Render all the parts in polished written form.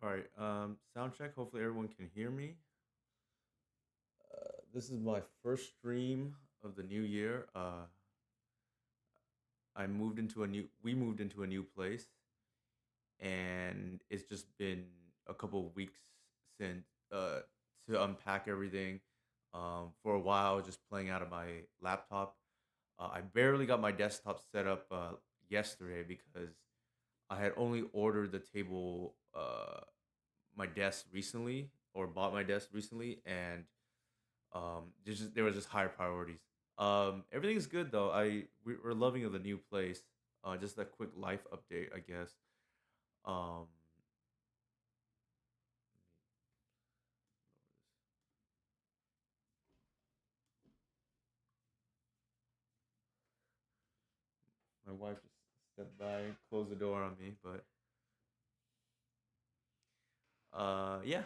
All right. Sound check. Hopefully everyone can hear me. This is my first stream of the new year. We moved into a new place, and it's just been a couple of weeks since uh to unpack everything. For a while, just playing out of my laptop. I barely got my desktop set up yesterday because I had only ordered the table, my desk recently, or bought my desk recently, and there was just higher priorities. Everything's good though. We're loving the new place. Just a quick life update, I guess. Um, my wife just stepped by and closed the door on me, but yeah.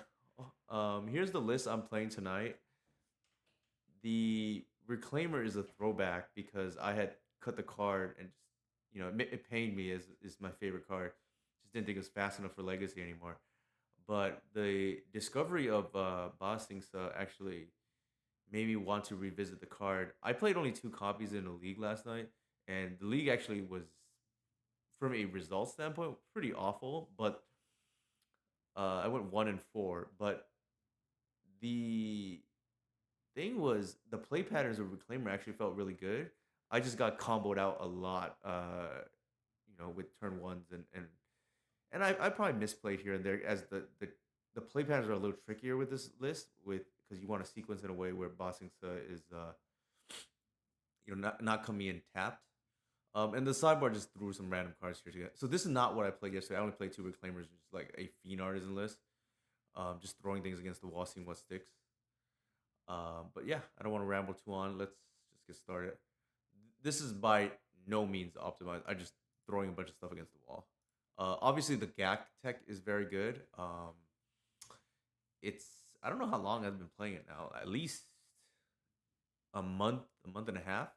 Here's the list I'm playing tonight. The Reclaimer is a throwback because I had cut the card and just it pained me as is my favorite card. Just didn't think it was fast enough for Legacy anymore. But the discovery of Bostingsa actually made me want to revisit the card. I played only two copies in the league last night, and the league actually was, from a result standpoint, pretty awful. But I went 1-4. But the thing was, the play patterns of Reclaimer actually felt really good. I just got comboed out a lot, with turn ones and I probably misplayed here and there as the play patterns are a little trickier with this list with because you want to sequence in a way where Bossingsa is not coming in tapped. And the sidebar just threw some random cards here together. So this is not what I played yesterday. I only played two Reclaimers, just like a Fiend Artisan list. Just throwing things against the wall, seeing what sticks. But yeah, I don't want to ramble too on. Let's just get started. This is by no means optimized. I just throwing a bunch of stuff against the wall. Obviously, the GAC tech is very good. It's I don't know how long I've been playing it now. At least a month and a half.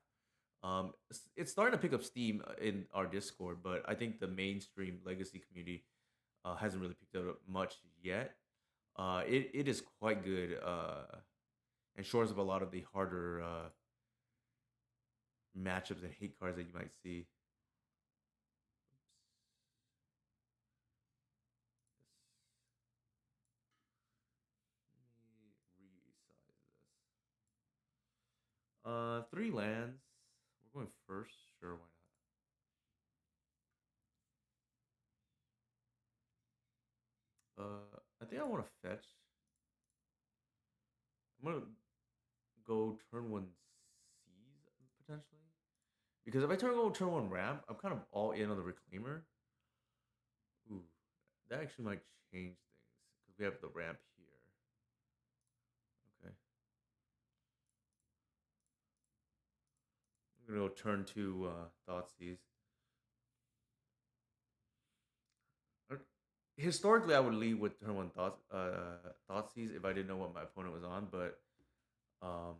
It's starting to pick up steam in our Discord, but I think the mainstream Legacy community hasn't really picked it up much yet. It is quite good and shores up a lot of the harder matchups and hate cards that you might see. Let me resize this. Three lands. We're going first. Sure, why not? I think I want to fetch. I'm gonna go turn one C's potentially because if I turn one ramp, I'm kind of all in on the Reclaimer. Ooh, that actually might change things because we have the ramp here. Okay, I'm gonna go turn two Thoughtseize. Historically, I would lead with turn one Thoughtseize if I didn't know what my opponent was on, but um,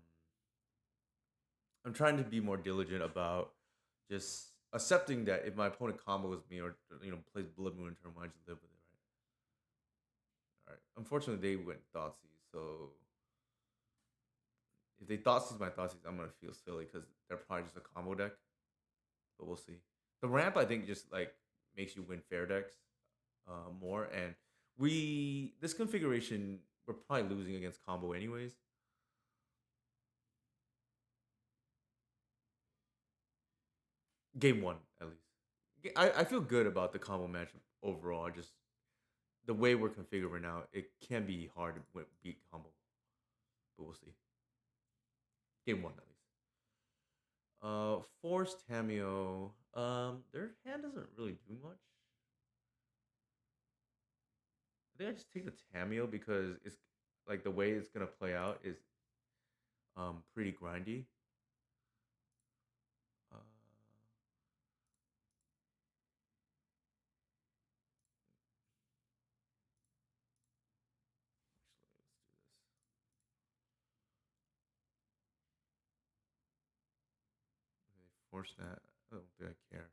I'm trying to be more diligent about just accepting that if my opponent combos me or plays Blood Moon in turn one, I just live with it, right? All right. Unfortunately, they went Thoughtseize, so if they Thoughtseize my Thoughtseize, I'm gonna feel silly because they're probably just a combo deck. But we'll see. The ramp, I think, just like makes you win fair decks more, and we this configuration we're probably losing against combo anyways. Game one at least. I feel good about the combo matchup overall. Just the way we're configured right now, it can be hard to beat combo, but we'll see. Game one at least. Forced Tamio. Their hand doesn't really do much. I think I just take the Tamio because it's like the way it's gonna play out is pretty grindy. Uh, actually, let's do this. Okay, force that. I don't think I care.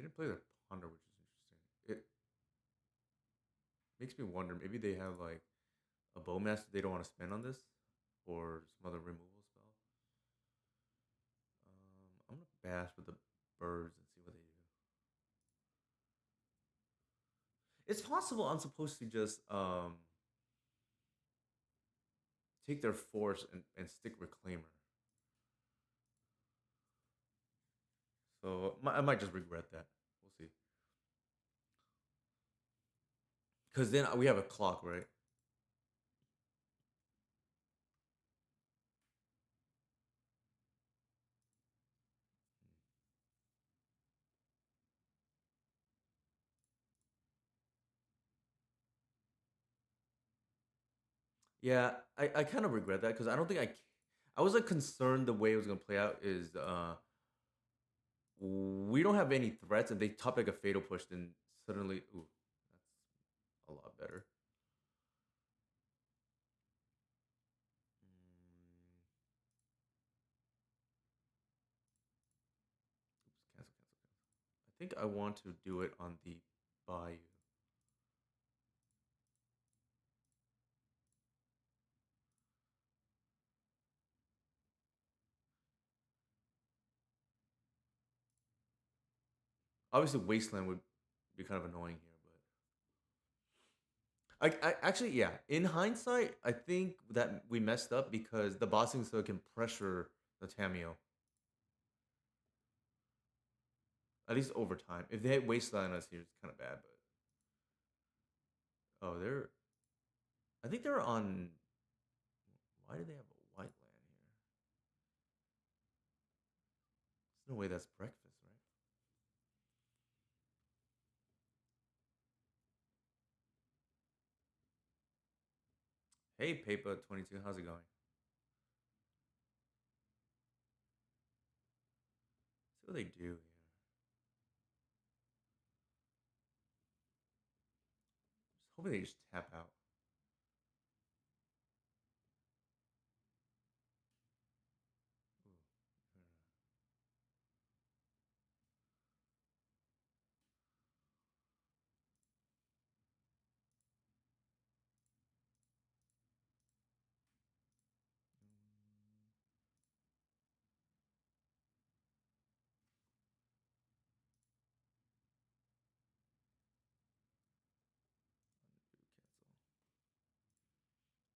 didn't play the Ponder, which is interesting. It makes me wonder. Maybe they have like a Bowmaster they don't want to spend on this, or some other removal spell. I'm gonna bash with the birds and see what they do. It's possible I'm supposed to just take their force and stick Reclaimer. So I might just regret that. We'll see. Because then we have a clock, right? Yeah, I kind of regret that because I don't think I was like concerned the way it was gonna play out is we don't have any threats and they top like a fatal push then suddenly ooh that's a lot better. Mm, oops, cancel. I think I want to do it on the Bayou. Obviously, Wasteland would be kind of annoying here, but I actually yeah. In hindsight, I think that we messed up because the bossing so can pressure the Tamio at least over time. If they had Wasteland us here, it's kind of bad. But oh, they're I think they're on. Why do they have a white land here? There's no way that's breakfast, right? Hey, Paper 22, how's it going? See what they do here. Just hoping they just tap out. Ooh, cancel.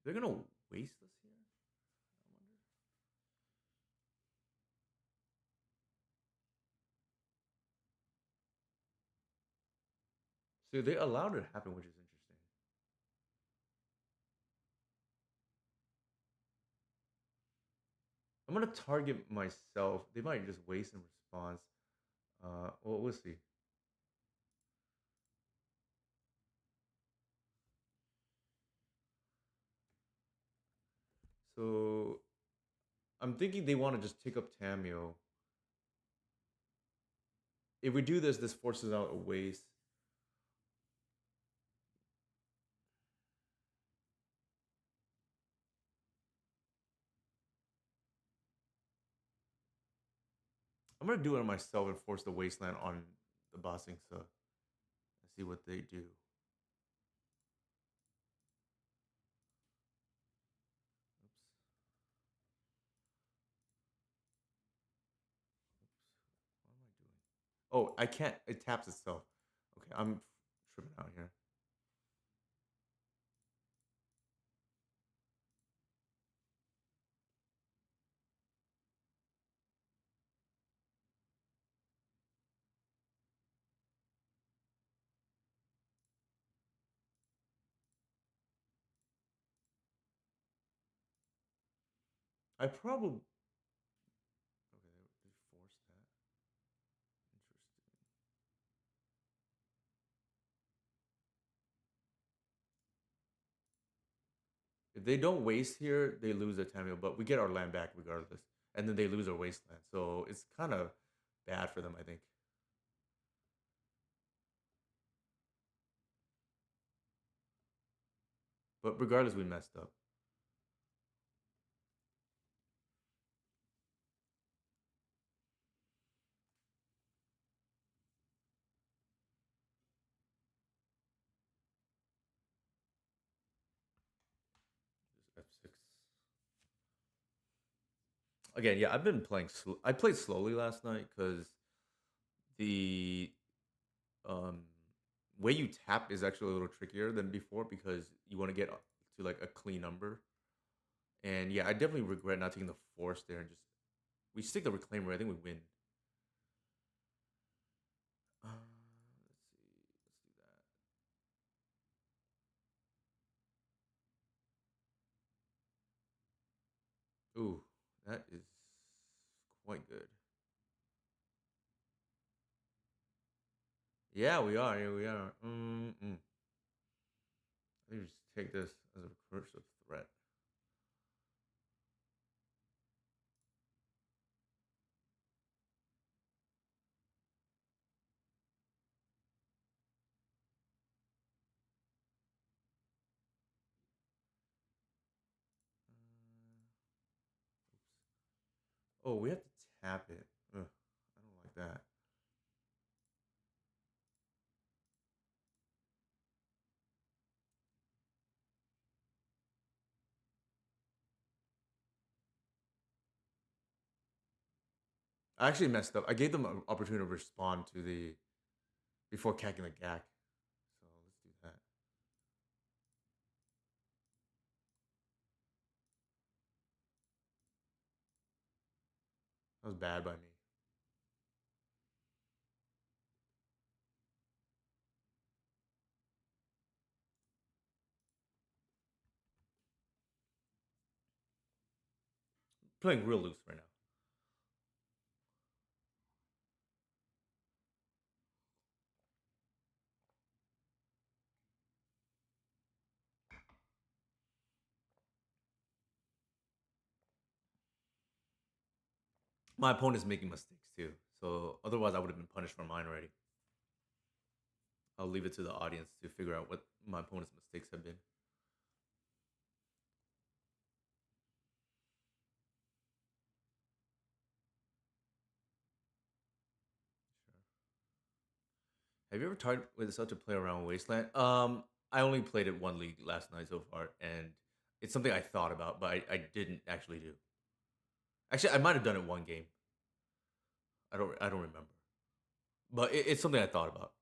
They're gonna waste us here. I wonder. So they allowed it to happen, which is interesting. I'm gonna target myself. They might just waste in response. Well, we'll see. So I'm thinking they want to just take up Tamio. If we do this, this forces out a waste. I'm gonna do it myself and force the wasteland on the bossing so and see what they do. Oops. Oops. What am I doing? Oh, I can't. It taps itself. Okay, I'm tripping out here. I probably okay. They forced that. Interesting. If they don't waste here, they lose their Tamil, but we get our land back regardless, and then they lose our wasteland. So it's kind of bad for them, I think. But regardless, we messed up. Again, yeah, I've been playing. I played slowly last night because the um way you tap is actually a little trickier than before because you want to get to like a clean number. And yeah, I definitely regret not taking the force there and just we stick the reclaimer. I think we win. Let's see. Let's do that. Ooh, that is quite good. Yeah, we are. Yeah, we are. I think we just take this as a recursive threat. Oh, we have to tap it. Ugh, I don't like that. I actually messed up. I gave them an opportunity to respond to the before cacking the gack. So let's do that. That was bad by me. Playing real loose right now. My opponent's making mistakes too. So otherwise, I would have been punished for mine already. I'll leave it to the audience to figure out what my opponent's mistakes have been. Sure. Have you ever tried with such a play around Wasteland? I only played it one league last night so far, and it's something I thought about, but I didn't actually do. Actually, I might have done it one game. I don't remember, but it's something I thought about.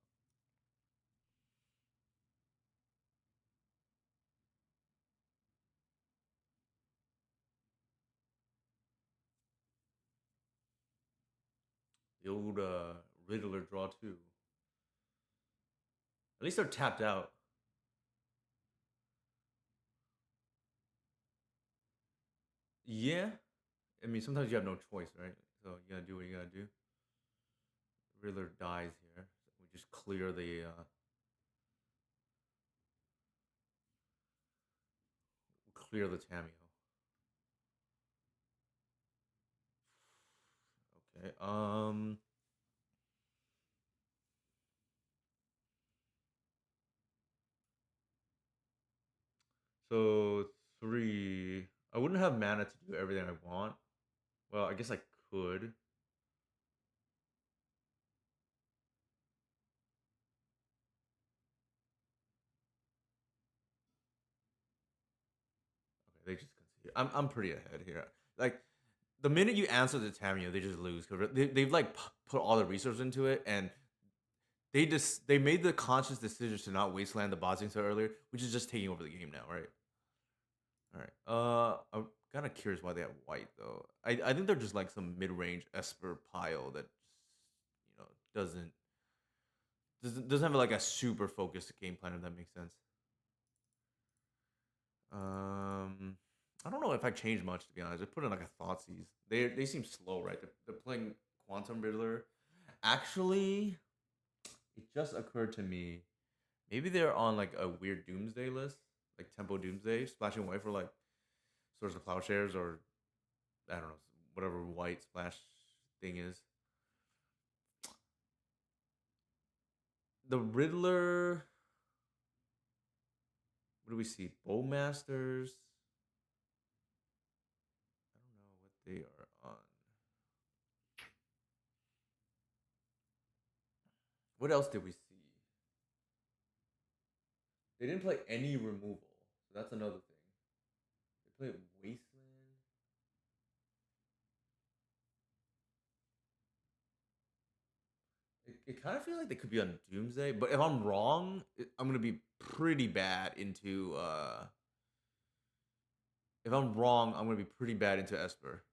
The old Riddler draw two. At least they're tapped out. Yeah, I mean sometimes you have no choice, right? So you gotta do what you gotta do. Riddler dies here. So we just clear the Tameo. Okay. So three. I wouldn't have mana to do everything I want. Well, I guess I could. Okay, they just concede. I'm pretty ahead here. Like the minute you answer the Tameo, they just lose because they've like put all the resources into it, and they made the conscious decision to not wasteland the bossing so earlier, which is just taking over the game now, right? All right. I'm kind of curious why they have white though. I think they're just like some mid range Esper pile that just doesn't have like a super focused game plan if that makes sense. Um, I don't know if I changed much to be honest. I put in like a Thoughtseize. They seem slow, right? They're playing Quantum Riddler. Actually, it just occurred to me maybe they're on like a weird Doomsday list, like Tempo Doomsday, splashing white for like Swords of Plowshares or I don't know whatever white splash thing is. The Riddler. What do we see? Bowmasters. I don't know what they are on. What else did we see? They didn't play any removal, so that's another thing. They played Wasteland. it kind of feel like they could be on Doomsday, but if I'm wrong, I'm gonna be pretty bad into. If I'm wrong, I'm gonna be pretty bad into Esper.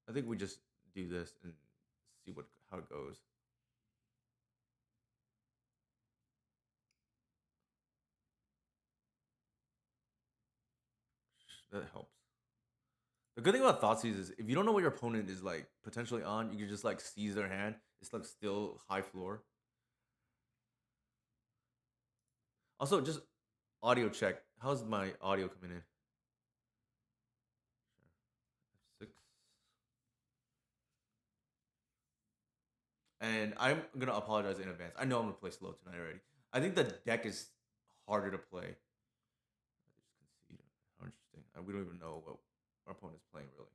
I think we just do this and see what how it goes. That helps. The good thing about Thoughtseize is if you don't know what your opponent is like potentially on, you can just like seize their hand. It's like still high floor. Also, just audio check. How's my audio coming in? Six. And I'm gonna apologize in advance. I know I'm gonna play slow tonight already. I think the deck is harder to play. I just concede. How interesting. We don't even know what our opponent's playing really.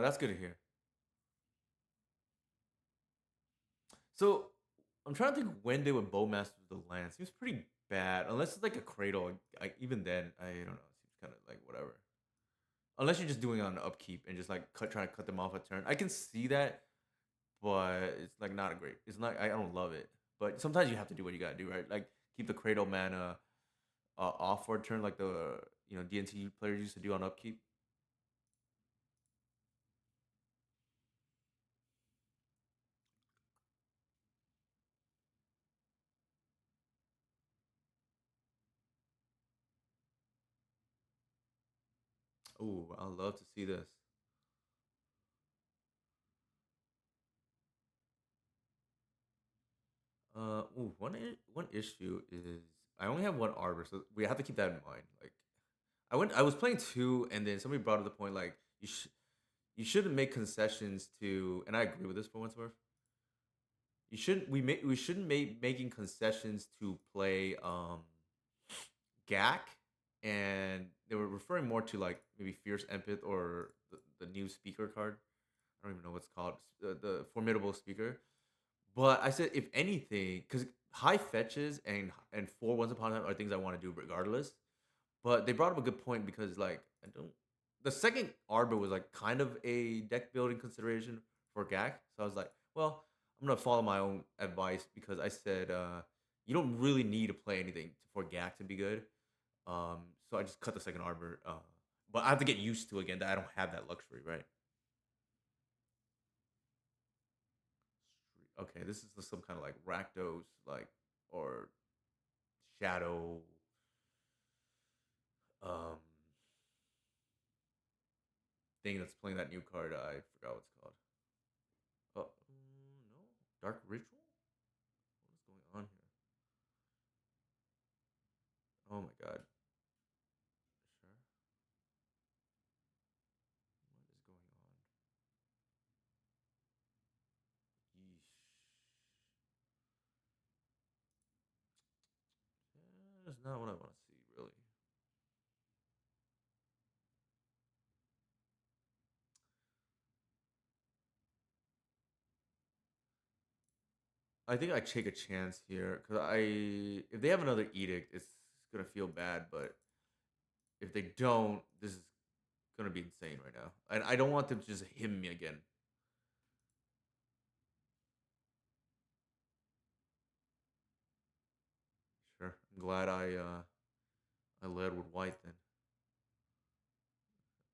That's good to hear. So I'm trying to think when they would bowmaster the land. Seems pretty bad, unless it's like a cradle. Like even then, I don't know. It seems kind of like whatever. Unless you're just doing it on upkeep and just like trying to cut them off a turn. I can see that, but it's like not a great. It's not. I don't love it. But sometimes you have to do what you gotta do, right? Like keep the cradle mana off for a turn, like the DNT players used to do on upkeep. Oh, I love to see this. One issue is I only have one arbor, so we have to keep that in mind. Like I was playing two, and then somebody brought up the point like you shouldn't make concessions to, and I agree with this for once worth. We shouldn't make making concessions to play GAC, and they were referring more to like maybe Fierce Empath or the new speaker card. I don't even know what's called the formidable speaker. But I said if anything, because high fetches and four once upon a time are things I want to do regardless. But they brought up a good point because like I don't. The second Arbor was like kind of a deck building consideration for GAC, so I was like, well, I'm gonna follow my own advice because I said you don't really need to play anything for GAC to be good. So I just cut the second Arbor, but I have to get used to again that I don't have that luxury, right? Okay, this is some kind of like Rakdos, like or Shadow, um, thing that's playing that new card. I forgot what it's called. No, Dark Ritual. What is going on here? Oh my god. Sure. What is going on? Yeesh. That's not what I want to see, really. I think I take a chance here because if they have another edict, it's gonna feel bad. But if they don't, this is gonna be insane right now. And I don't want them to just hit me again. Sure. I'm glad I led with white then.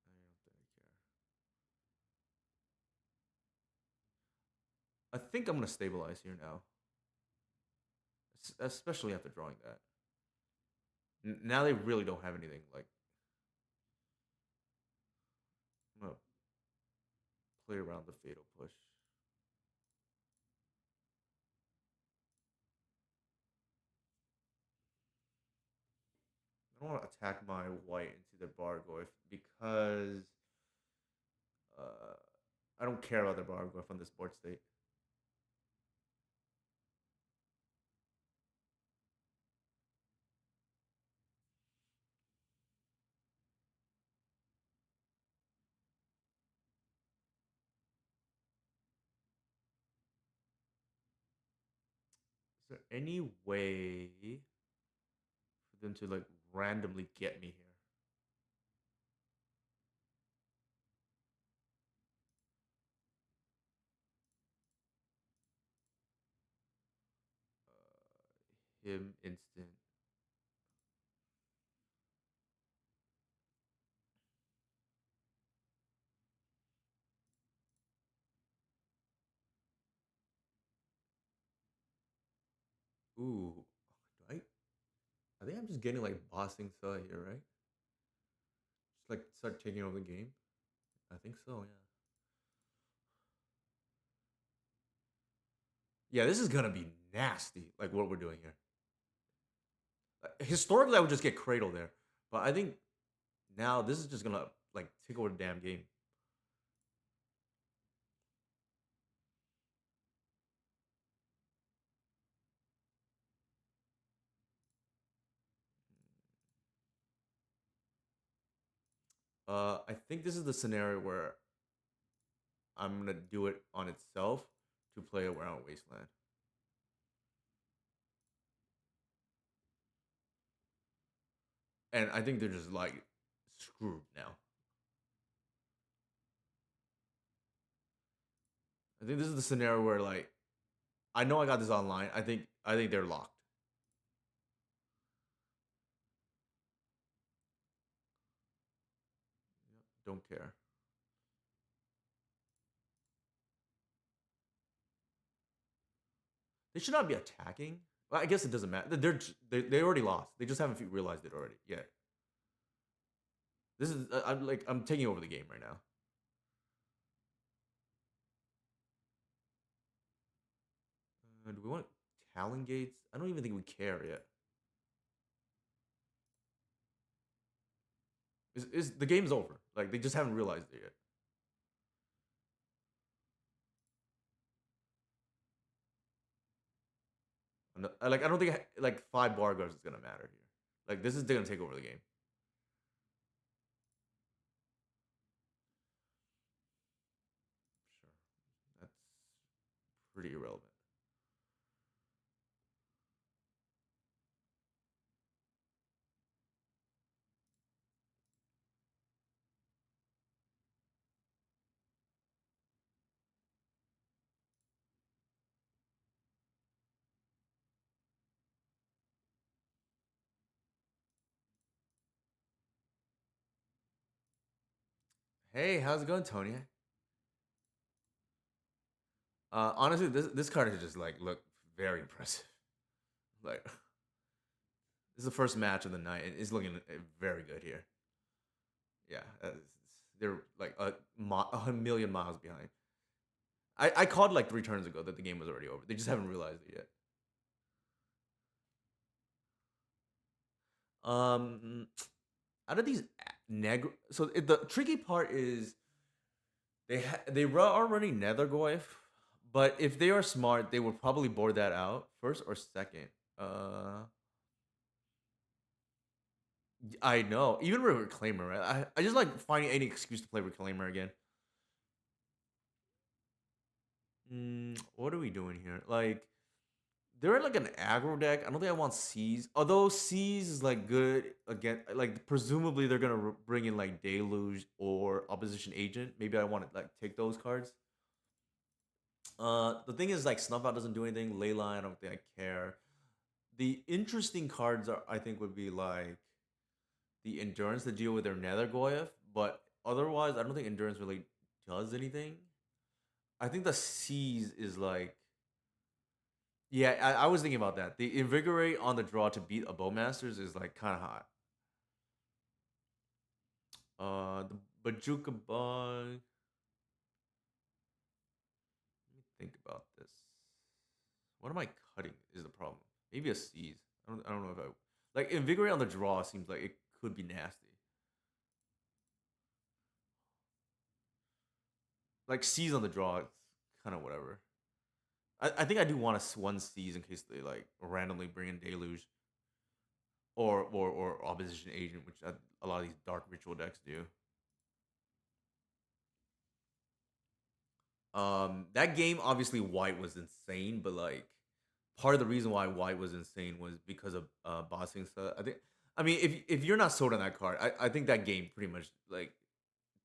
I don't think I care. I think I'm gonna stabilize here now, especially after drawing that. Now they really don't have anything. Like I'm gonna play around the fatal push. I don't want to attack my white into their Bargoyf because uh, I don't care about their Bargoyf on this board state. Is there any way for them to like randomly get me here. Him instant. Ooh, do I think I'm just getting like bossing Sa here, right? Just like start taking over the game. I think so, yeah. Yeah, this is gonna be nasty, like what we're doing here. Historically, I would just get Cradle there, but I think now this is just gonna like take over the damn game. I think this is the scenario where I'm gonna do it on itself to play around Wasteland, and I think they're just like screwed now. I think this is the scenario where like I know I got this online. I think they're locked. Don't care. They should not be attacking. Well, I guess it doesn't matter. They already lost. They just haven't realized it already. Yeah. This is I'm taking over the game right now. Do we want Talon Gates? I don't even think we care yet. Is the game's over? Like they just haven't realized it yet. Like I don't think like 5 bar guards is gonna matter here. Like this is gonna take over the game. Sure, that's pretty irrelevant. Hey, how's it going, Tony? Honestly, this card is just like look very impressive. Like this is the first match of the night, and it's looking very good here. Yeah, they're like a million miles behind. I called like 3 turns ago that the game was already over. They just haven't realized it yet. Um, Out of these so the tricky part is are running Nethergoyf, but if they are smart, they would probably board that out first or second. Uh, I know. Even with Reclaimer, right? I just like finding any excuse to play Reclaimer again. What are we doing here? Like, they're in like an aggro deck. I don't think I want Seas. Although Seas is like good again. Like, presumably they're gonna bring in like Deluge or Opposition Agent. Maybe I want to like take those cards. The thing is like Snuff Out doesn't do anything. Leyline, I don't think I care. The interesting cards are I think would be like the Endurance to deal with their Nethergoyf, but otherwise I don't think Endurance really does anything. I think the Seas is like yeah, I was thinking about that. The Invigorate on the draw to beat a Bowmasters is like kind of hot. The Bajuka Bug. Let me think about this. What am I cutting? Is the problem? Maybe a Seize. I don't know if I like Invigorate on the draw seems like it could be nasty. Like Seize on the draw, it's kind of whatever. I think I do want a one Seize in case they like randomly bring in Deluge or Opposition Agent, which a lot of these Dark Ritual decks do. That game obviously white was insane, but like part of the reason why White was insane was because of bossing stuff. I think. I mean, if you're not sold on that card, I think that game pretty much like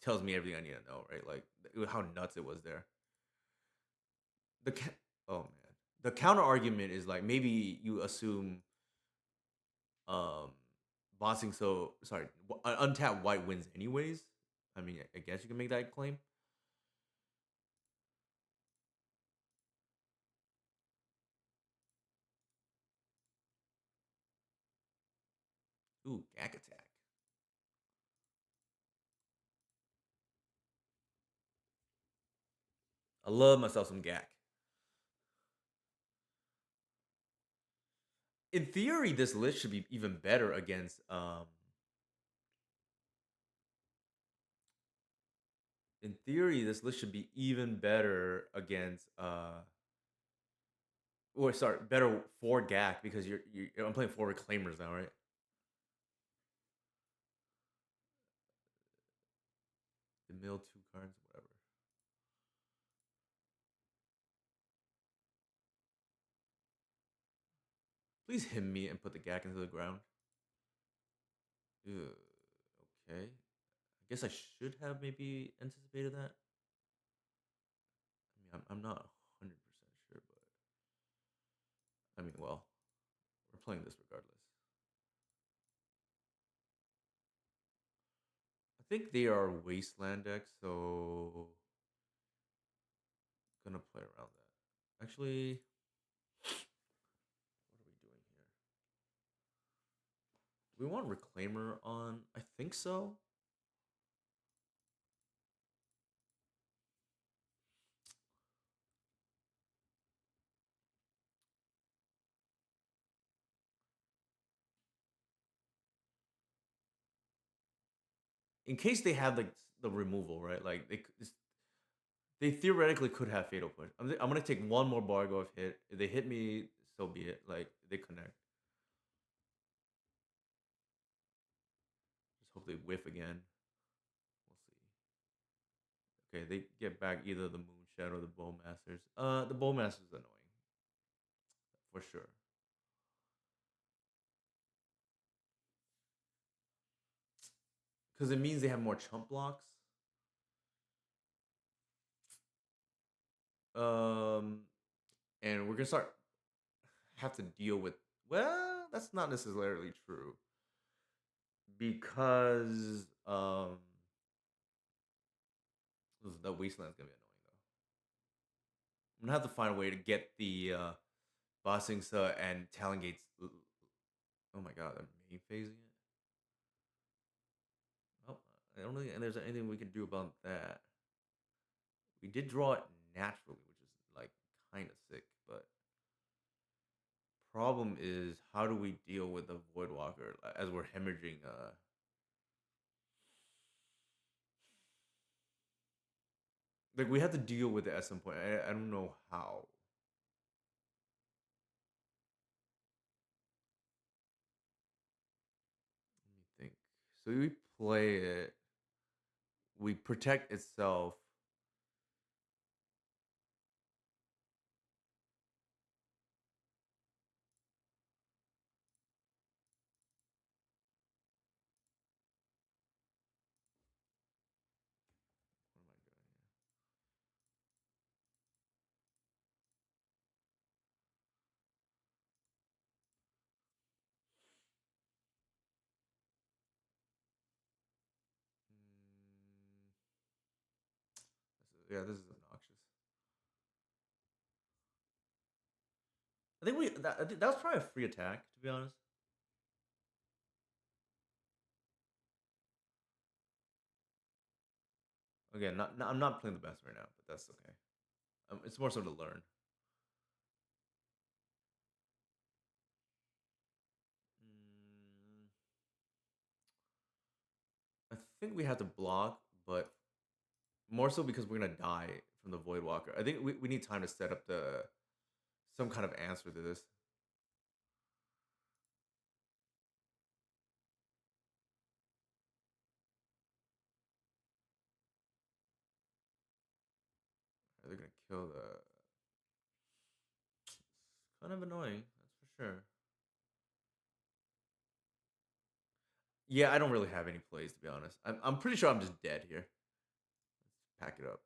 tells me everything I need to know, right? Like how nuts it was there. The oh man, the counter argument is like maybe you assume um bossing so sorry untapped White wins anyways. I mean, I guess you can make that claim. Ooh, Gak attack. I love myself some Gak. In theory, this list should be even better against in theory, this list should be even better against or sorry, better for Gak because I'm playing four reclaimers now, right? The mill two cards, whatever. Please hit me and put the Gak into the ground. Ew, okay. I guess I should have maybe anticipated that. I mean, I'm not 100% sure, but I mean, well, we're playing this regardless. I think they are wasteland decks, so gonna play around that. Actually, what are we doing here? Do we want Reclaimer on? I think so. In case they have like the removal, right? Like they theoretically could have Fatal Push. I'm gonna take one more Bargo hit. If they hit me, so be it. Like they connect. Just hope they whiff again. We'll see. Okay, they get back either the Moonshot or the Bowmasters. The Bowmasters is annoying for sure. Because it means they have more chump blocks. Um, and we're gonna start have to deal with. Well, that's not necessarily true because the wasteland's gonna be annoying though. I'm gonna have to find a way to get the bossing and Talongates. Oh my god, I'm main phasing it. Oh, I don't think there's anything we can do about that. We did draw it naturally, which is like kind of sick, but problem is how do we deal with the Voidwalker as we're hemorrhaging like we have to deal with it at some point. I don't know how. Let me think. So we play it, we protect itself. What am I doing here? Yeah, this is obnoxious. I think I think that was probably a free attack, to be honest. Again, I'm not playing the best right now, but that's okay. It's more so to learn. Mm, I think we have to block, but more so because we're gonna die from the Voidwalker. I think we need time to set up the some kind of answer to this. They're gonna kill the Kind of annoying, that's for sure. Yeah, I don't really have any plays to be honest. I'm pretty sure I'm just dead here. Pack it up.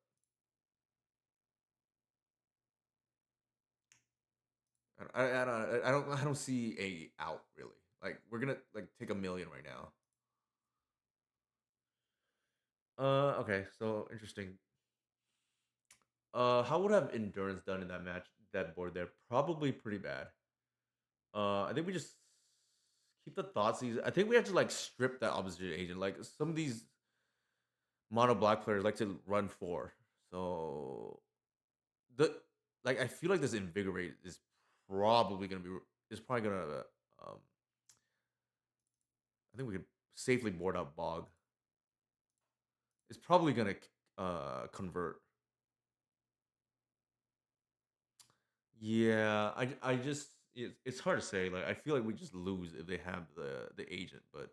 I don't see a out really. Like we're gonna like take a million right now. Okay, so interesting. How would have endurance done in that match? That board there probably pretty bad. I think we just keep the Thoughtseize. I think we have to like strip that opposite agent. Like some of these mono black players like to run four. So the like I feel like this invigorate is probably gonna be is probably gonna um I think we could safely board out bog. It's probably gonna convert. Yeah, I just it's hard to say. Like I feel like we just lose if they have the agent, but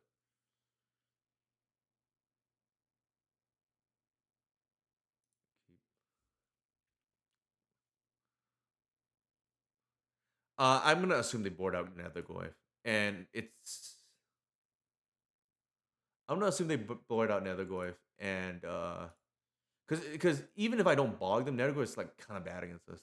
I'm gonna assume they board out Nethergoyf, and I'm gonna assume they board out Nethergoyf, and because even if I don't bog them, Nethergoyf is like kind of bad against us.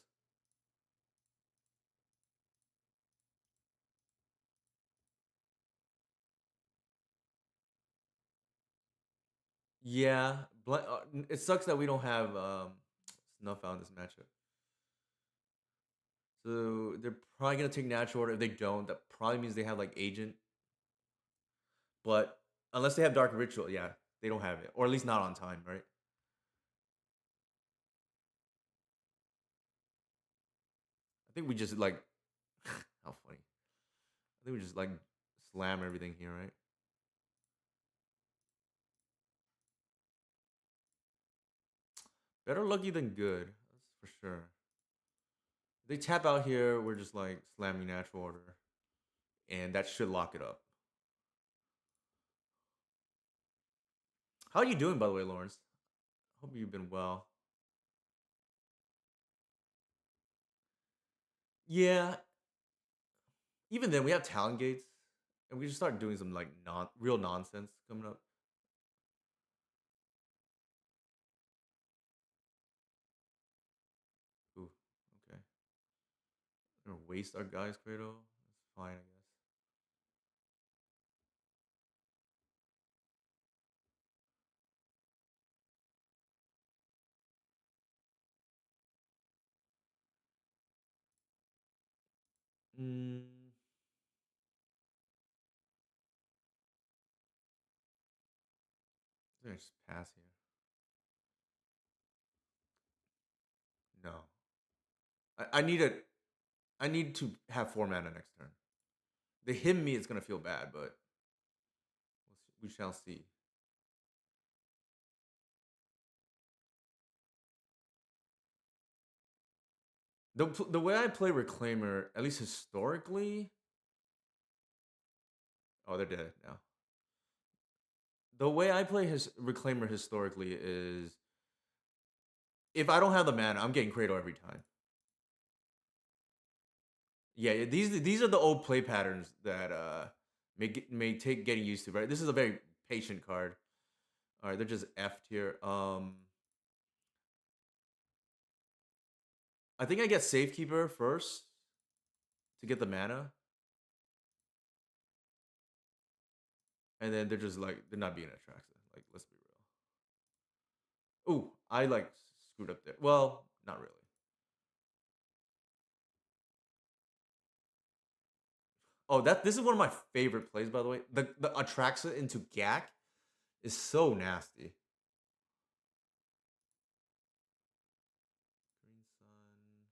Yeah, it sucks that we don't have Snuff out in this matchup. So they're probably gonna take natural order. If they don't, that probably means they have like agent. But unless they have dark ritual, yeah, they don't have it, or at least not on time, right? I think we just like how funny. I think we just like slam everything here, right? Better lucky than good, that's for sure. If they tap out here, we're just like slamming natural order, and that should lock it up. How are you doing, by the way, Lawrence? Hope you've been well. Yeah, even then, we have talent gates, and we just start doing some like real nonsense coming up. Ooh, okay. We're gonna waste our guys, Credo. That's fine, I guess. Mm, I'm gonna just pass here. No, I need a. I need to have 4 mana next turn. They hit me, it's gonna feel bad, but we shall see. The way I play Reclaimer, at least historically, oh, they're dead now. The way I play his Reclaimer historically is if I don't have the mana, I'm getting Kratos every time. Yeah, these are the old play patterns that may take getting used to. Right, this is a very patient card. All right, they're just F'd here. I think I get Safekeeper first to get the mana, and then they're just like they're not being attractive. Like, let's be real. Ooh, I like screwed up there. Well, not really. Oh, that this is one of my favorite plays, by the way. The Atraxa into Gak is so nasty. Green Sun.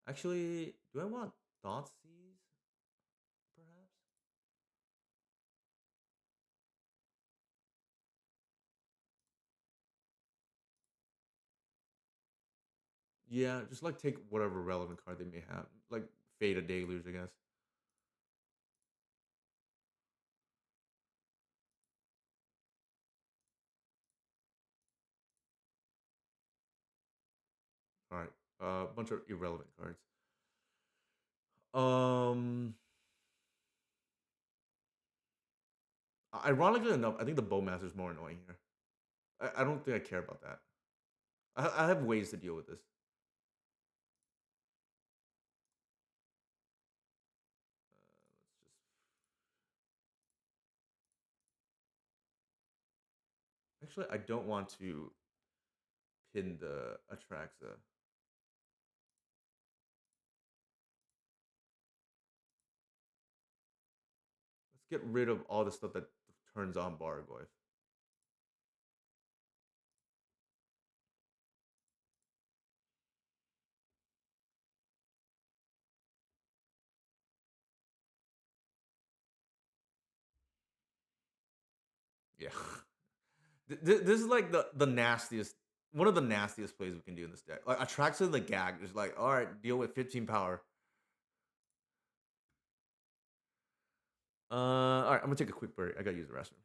Actually, do I want Thoughtseize? Perhaps. Yeah, just like take whatever relevant card they may have, like Fate of Deluge, I guess. All right, a bunch of irrelevant cards. Um, Ironically enough, I think the Bowmaster is more annoying here. I don't think I care about that. I have ways to deal with this. Let's just actually, I don't want to pin the Atraxa. Let's get rid of all the stuff that turns on Bargoyf. Yeah. This is like the nastiest, one of the nastiest plays we can do in this deck. Like Atraxa the Gag is like, all right, deal with 15 power. All right, I'm gonna take a quick break. I gotta use the restroom.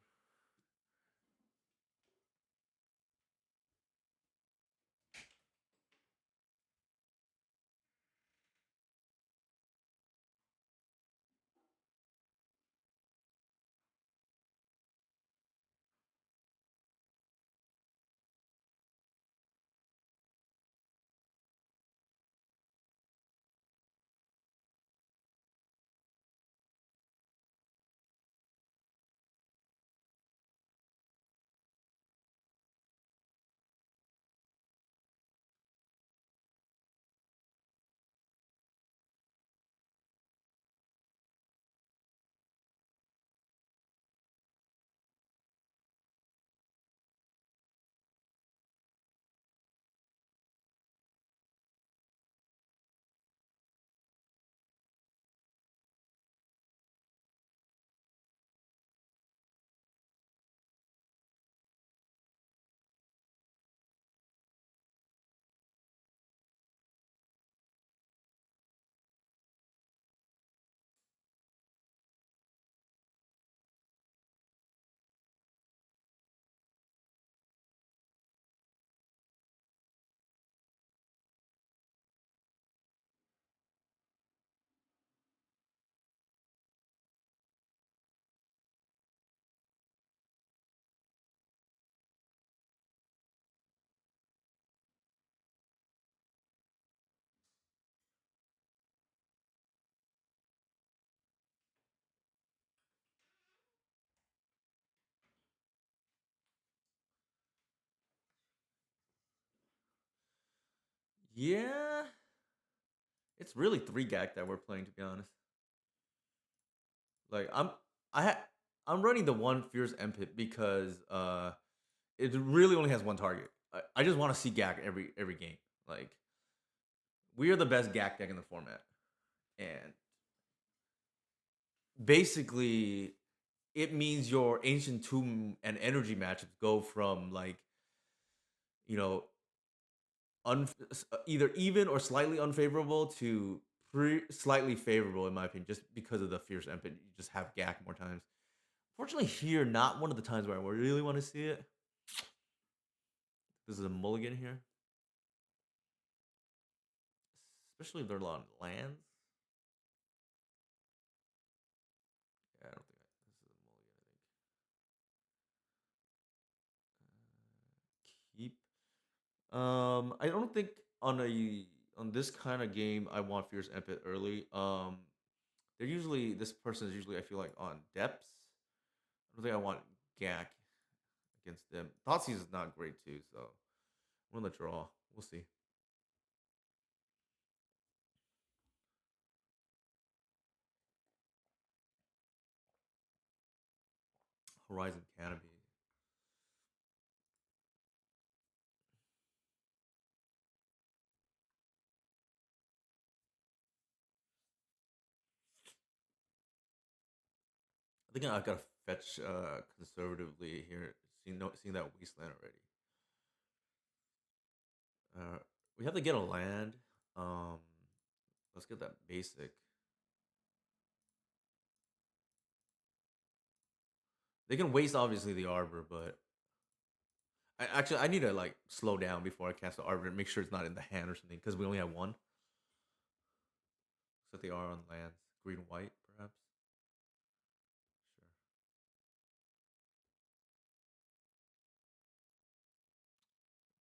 Yeah, it's really three Gag that we're playing, to be honest. Like I ha- I'm running the one Fierce Empit because it really only has one target. I just want to see Gag every game. Like we are the best Gag deck in the format, and basically it means your Ancient Tomb and Energy matchups go from like you know either even or slightly unfavorable to slightly favorable in my opinion, just because of the Fierce Empit. You just have Gag more times. Fortunately, here not one of the times where I really want to see it. This is a mulligan here, especially if they're on lands. Yeah, I don't think this is a mulligan. I think keep. I don't think on a on this kind of game I want Fierce Empit early. They're usually this person is usually I feel like on depths. I don't think I want Gak against them. Thoughtseize is not great too, so I'm gonna draw. We'll see. Horizon Canopy. I think I gotta fetch conservatively here. Seeing that wasteland already. Uh, we have to get a land. Um, let's get that basic. They can waste obviously the arbor, but I need to like slow down before I cast the arbor and make sure it's not in the hand or something because we only have one. Looks like they are on lands. Green, white, perhaps. Sure.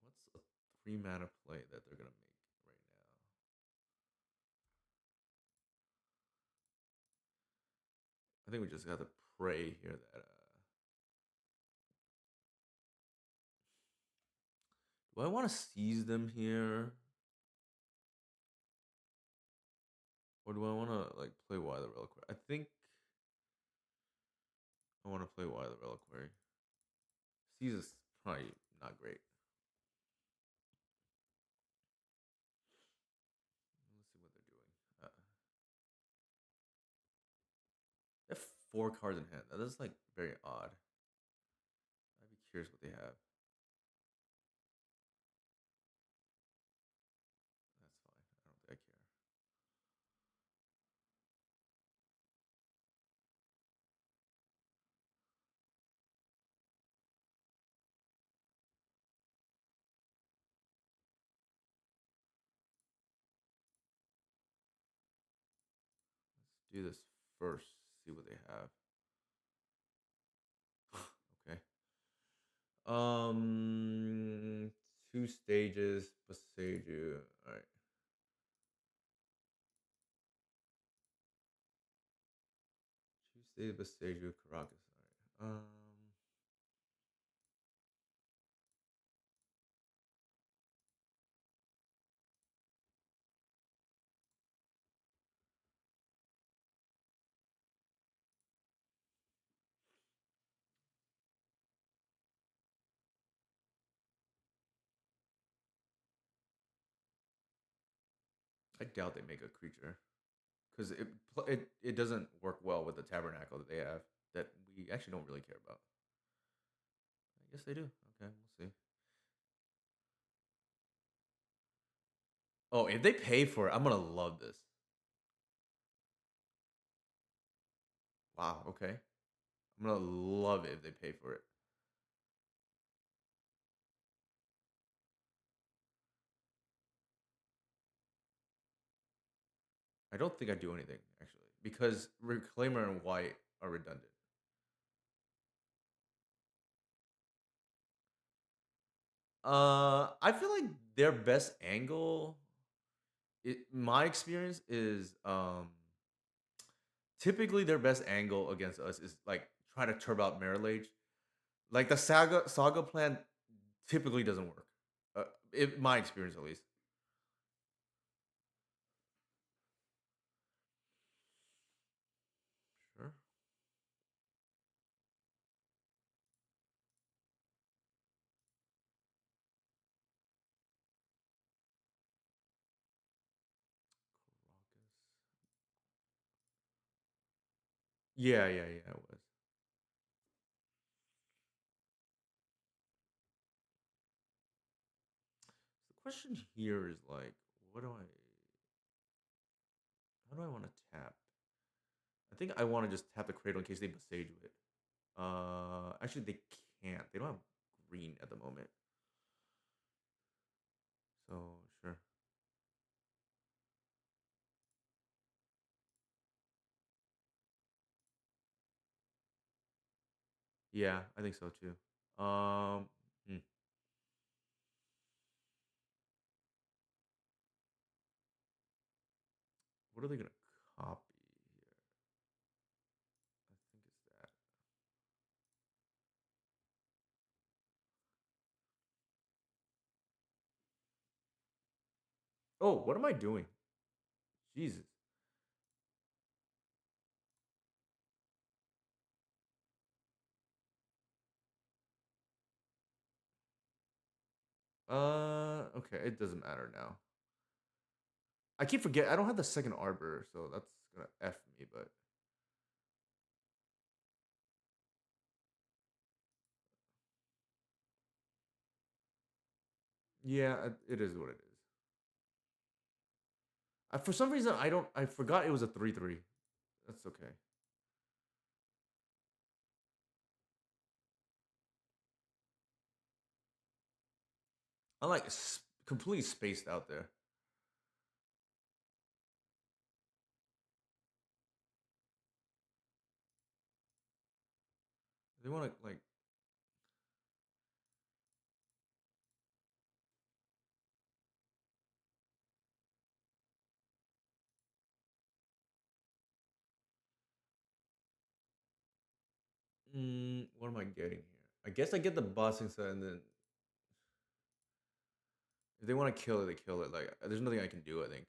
What's a 3 mana play that they're gonna make right now? I think we just got to pray here that. Do I want to seize them here, or do I want to like play Why the Reliquary? I think I want to play Why the Reliquary. Seize is probably not great. Let's see what they're doing. They have 4 cards in hand. That is like very odd. I'd be curious what they have. That's fine. I don't think I care. Let's do this first. See what they have. Okay. 2 stages. Beseju. All right. 2 stages. Beseju. Caracas. All right. I doubt they make a creature because it doesn't work well with the tabernacle that they have that we actually don't really care about. I guess they do. Okay, we'll see. Oh, if they pay for it, I'm gonna love this. Wow. Okay, I'm gonna love it if they pay for it. I don't think I do anything actually because Reclaimer and White are redundant. I feel like their best angle, my experience is typically their best angle against us is like trying to turb out Marillage. Like the saga plan typically doesn't work. My experience at least. Sure. Yeah, yeah, yeah. It was. The question here is like, what do I? How do I want to tap? I think I want to just tap the cradle in case they besage it. Actually, they can't. They don't have green at the moment. So sure. Yeah, I think so too. Hmm. What are they gonna copy here? I think it's that. Oh, what am I doing? Jesus. Okay, it doesn't matter now. I keep forgetting. I don't have the second arbor, so that's gonna f me. But yeah, it is what it is. For some reason, I don't. I forgot it was a 3/3. That's okay. I'm like completely spaced out there. They want to like. What am I getting here? I guess I get the bossing set, and then if they want to kill it, they kill it. Like, there's nothing I can do. I think.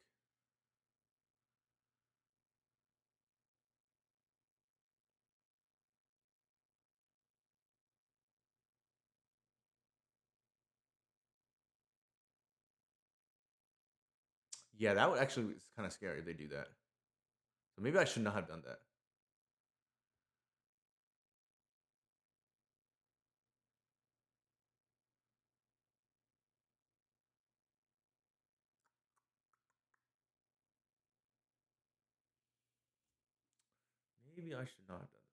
Yeah, that would actually is kind of scary if they do that. So maybe I should not have done that. Maybe I should not have done that.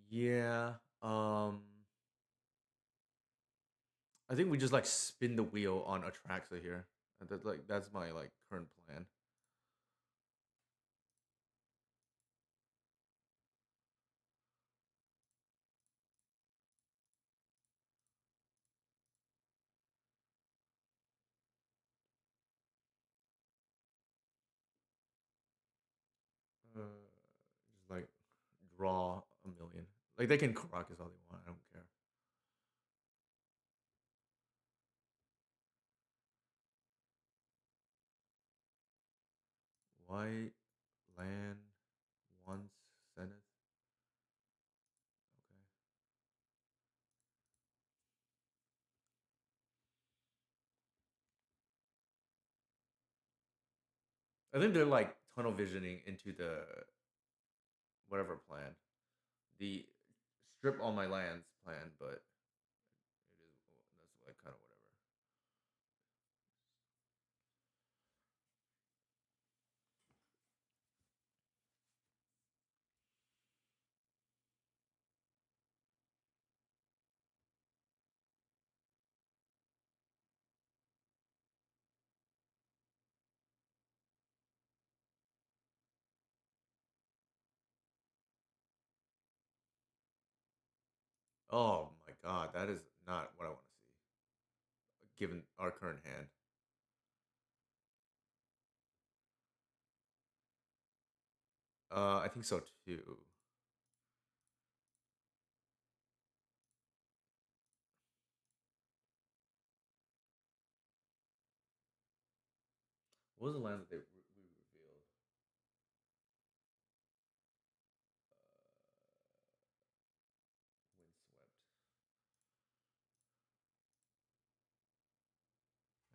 Yeah. I think we just like spin the wheel on Atraxa here. That's my like current plan. Just like draw a million. Like they can Caracas all they want. I don't care. White land once Senate. Okay. I think they're like tunnel visioning into the whatever plan. The strip all my lands plan, but it is that's like kind of whatever. Oh my god, that is not what I want to see. Given our current hand. I think so too. What was the land that we revealed? Windswept.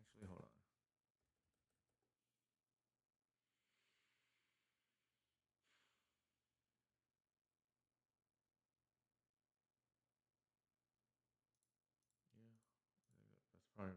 Actually, hold on. Yeah, that's probably right.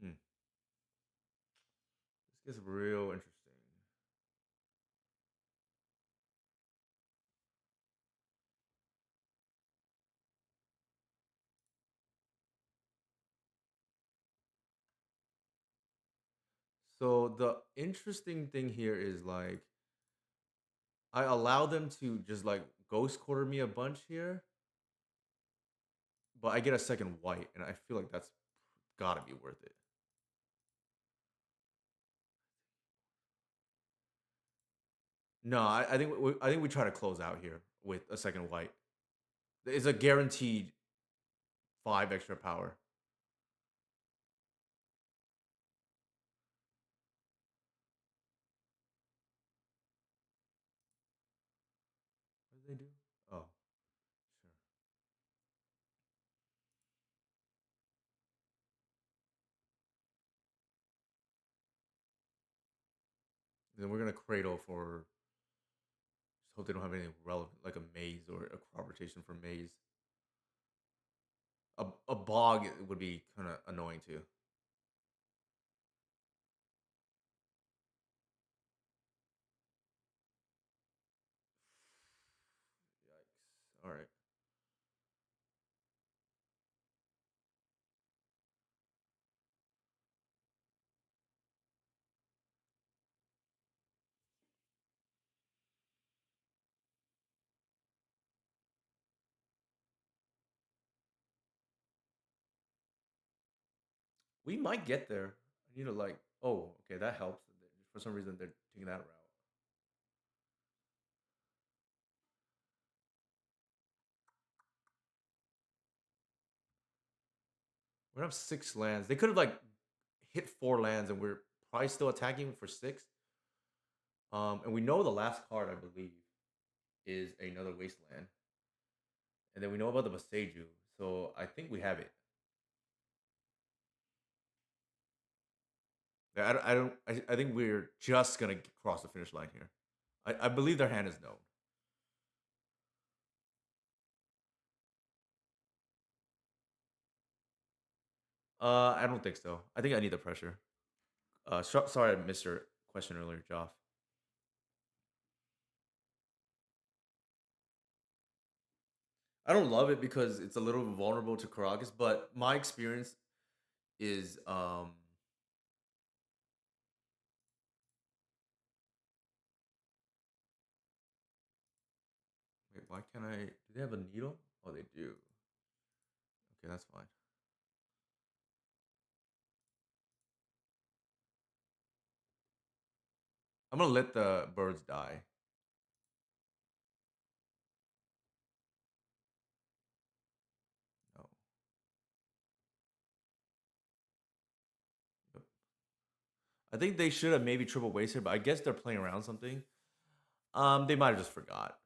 Hmm. This gets real interesting. So the interesting thing here is like I allow them to just like ghost quarter me a bunch here, but I get a second white, and I feel like that's gotta be worth it. No, I think we try to close out here with a second white. It's a guaranteed. 5 extra power. What did they do? Oh, sure. Then we're gonna cradle for. Just hope they don't have anything relevant, like a maze or a crop rotation for maze. A bog would be kind of annoying too. Yikes! All right. We might get there. I need to like. Oh, okay, that helps. For some reason, they're taking that route. We have 6 lands. They could have like hit 4 lands, and we're probably still attacking for 6. And we know the last card, I believe, is another wasteland, and then we know about the Maseju. So I think we have it. Yeah, I think we're just gonna cross the finish line here. I believe their hand is known. I don't think so. I think I need the pressure. Sorry, I missed your question earlier, Joff. I don't love it because it's a little vulnerable to Karakas, but my experience is wait, why can't I do they have a needle? Oh they do. Okay, that's fine. I'm gonna let the birds die. No. Yep. I think they should have maybe triple wasted, but I guess they're playing around something. They might have just forgot.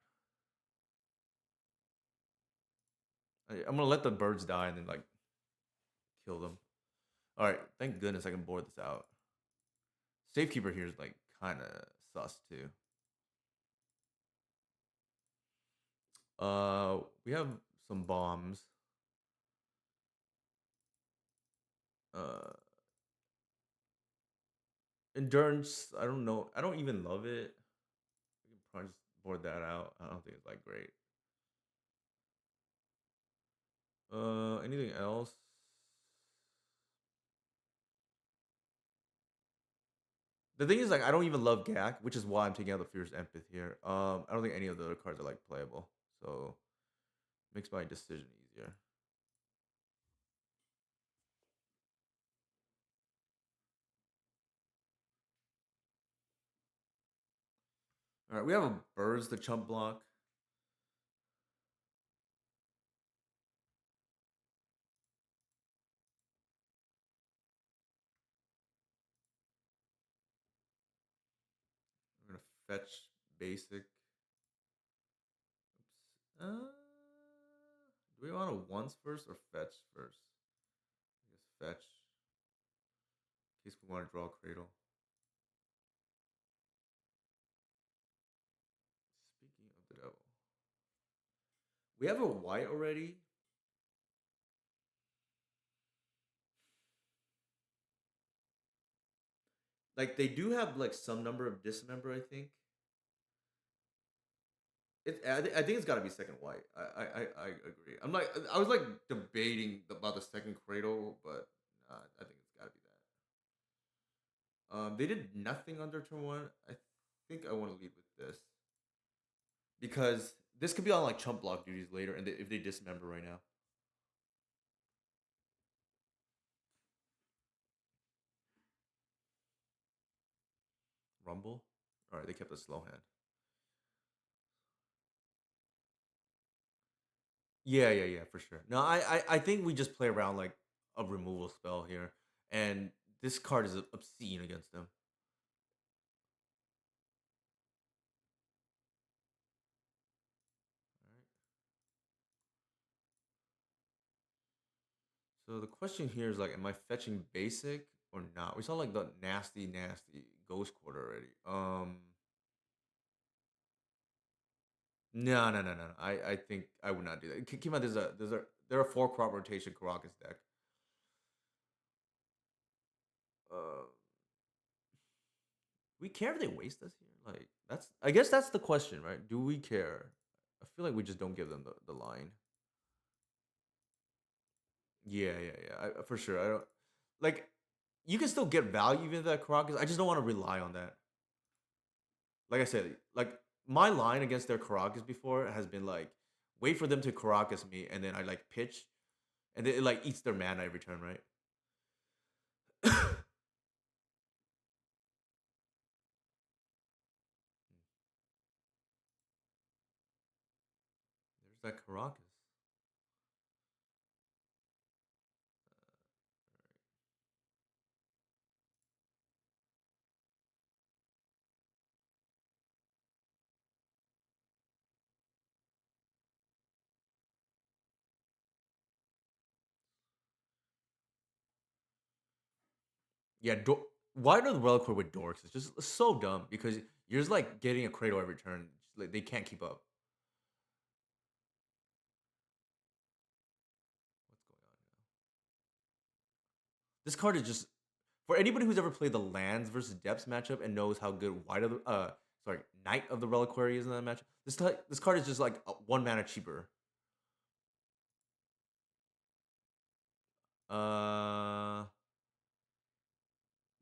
I'm gonna let the birds die and then like kill them. All right, thank goodness I can board this out. Safekeeper here is like kind of sus too. We have some bombs. Uh, endurance. I don't know. I don't even love it. We can probably just board that out. I don't think it's like great. Anything else? The thing is, like, I don't even love GAC, which is why I'm taking out the Fierce Empath here. I don't think any of the other cards are like playable, so makes my decision easier. All right, we have a Birds the chump block. We're gonna fetch basic. Oops. Do we want to once first or fetch first? I guess fetch. In case we want to draw a cradle. Speaking of the devil, we have a white already. Like they do have like some number of dismember, I think. I think it's got to be second white. I agree. I'm like I was like debating about the second cradle, but I think it's got to be that. They did nothing under turn one. I think I want to lead with this because this could be on like chump block duties later, and if they dismember right now, rumble. All right, they kept a slow hand. Yeah, yeah, yeah, for sure. No, I think we just play around like a removal spell here, and this card is obscene against them. All right. So the question here is like, am I fetching basic or not? We saw like the nasty, nasty ghost quarter already. No, no, no, no, no. I think I would not do that. Keep in mind, there are four crop rotation Caracas deck. Uh, we care if they waste us here. Like that's, I guess that's the question, right? Do we care? I feel like we just don't give them the line. Yeah, yeah, yeah. For sure. I don't like. You can still get value even if that Caracas. I just don't want to rely on that. Like I said, like my line against their Caracas before has been like, wait for them to Caracas me, and then I like pitch, and then it like eats their mana every turn, right? There's that Caracas. Yeah, why do the Reliquary with dorks? It's just so dumb because you're just like getting a cradle every turn. Just, like they can't keep up. What's going on now? This card is just for anybody who's ever played the lands versus depths matchup and knows how good white of the sorry Knight of the Reliquary is in that matchup. This card is just like one mana cheaper. Uh,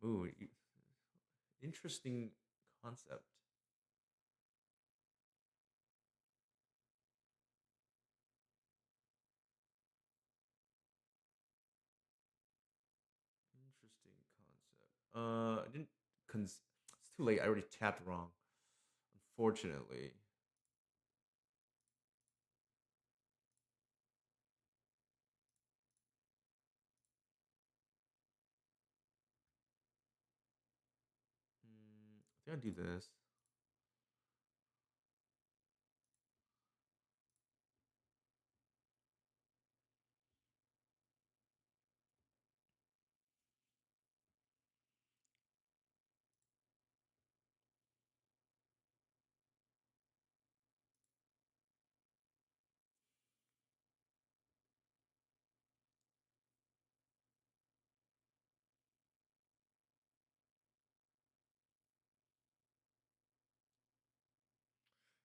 ooh, interesting concept. Interesting concept. I didn't. It's too late. I already tapped wrong. Unfortunately. I think I do this.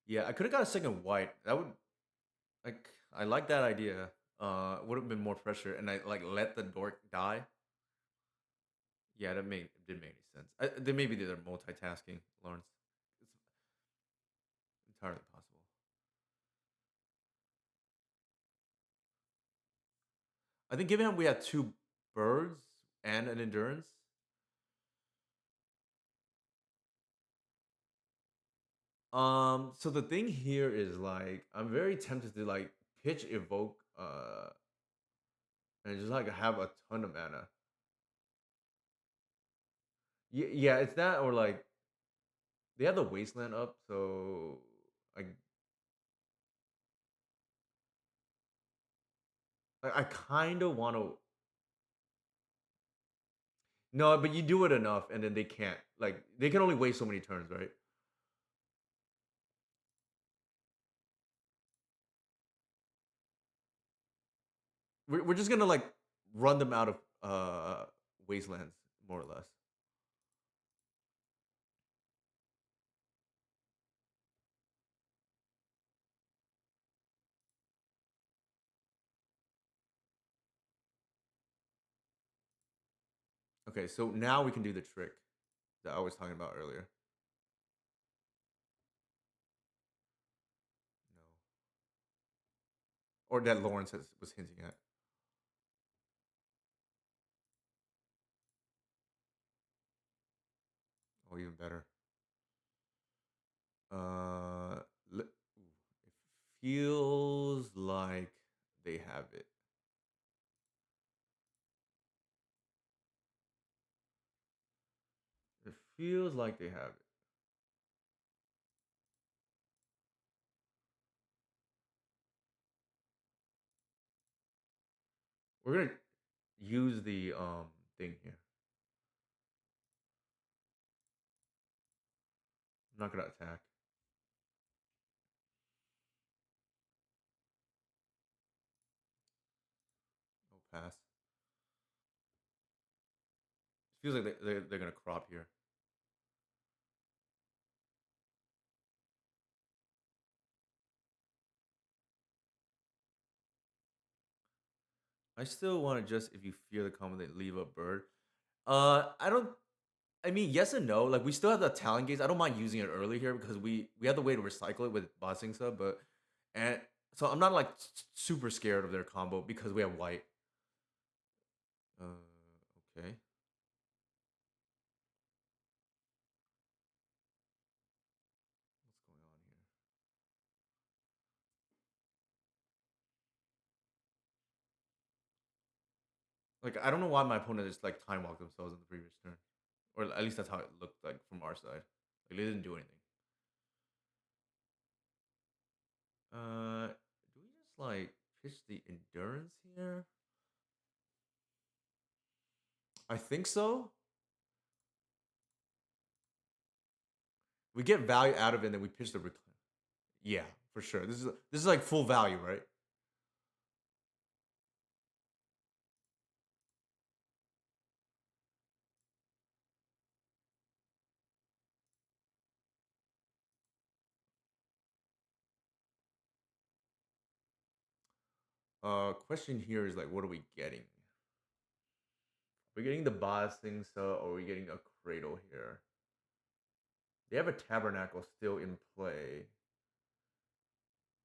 Yeah, I could have got a second white. That would like. I like that idea. Would have been more pressure, and I like let the dork die. Yeah, that made didn't make any sense. They maybe they're multitasking, Lawrence. It's entirely possible. I think given we had two birds and an endurance. So the thing here is like I'm very tempted to like pitch evoke and just like have a ton of mana. Yeah, yeah, it's that or like they have the wasteland up, so I kind of want to. No, but you do it enough, and then they can't. Like they can only waste so many turns, right? We're just gonna like run them out of wastelands, more or less. Okay, so now we can do the trick that I was talking about earlier. No, or that was hinting at. Oh, even better. Uh, it feels like. they have it. It feels like they have it. We're gonna use the thing here. I'm not gonna attack. No pass. It feels like they're gonna crop here. I still want to just if you fear the combo, then leave a bird. I don't. I mean, yes and no. Like we still have the talent gaze. I don't mind using it early here because we have the way to recycle it with bossing sub, but and so I'm not like super scared of their combo because we have white. Okay. What's going on here? Like I don't know why my opponent just like time walked themselves in the previous turn, or at least that's how it looked like from our side. Like they didn't do anything. Do we just like pitch the endurance here? I think so. We get value out of it, and then we pitch the reclaim. Yeah, for sure. This is like full value, right? Question here is like, what are we getting? We're getting the boss thing, so or are we getting a cradle here? They have a tabernacle still in play.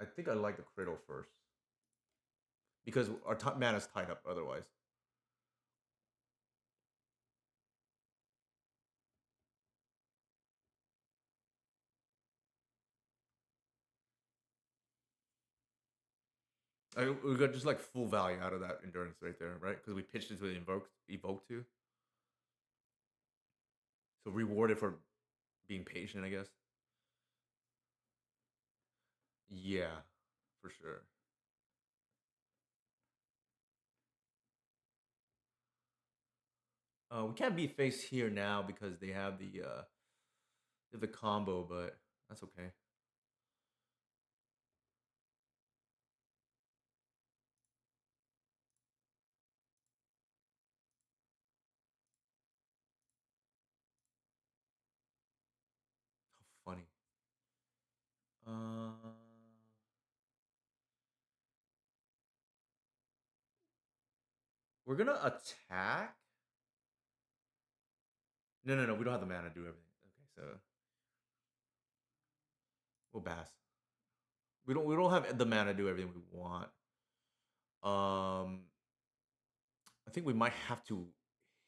I think I like the cradle first because our mana's tied up otherwise. We got just like full value out of that endurance right there, right? Because we pitched into the evoke to. So rewarded for being patient, I guess. Yeah, for sure. We can't beat face here now because they have the combo, but that's okay. How funny. Uh, we're gonna attack. No, no, no. We don't have the mana to do everything. Okay, so we'll pass. We don't have the mana to do everything we want. Um, I think we might have to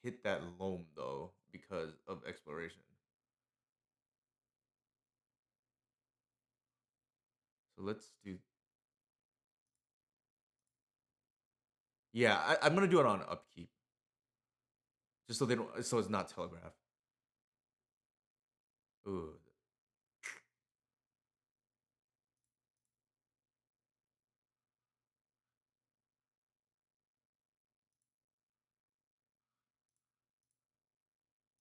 hit that loam though because of exploration. So let's do. Yeah, I'm gonna do it on upkeep, just so they don't. So it's not telegraphed. Ooh,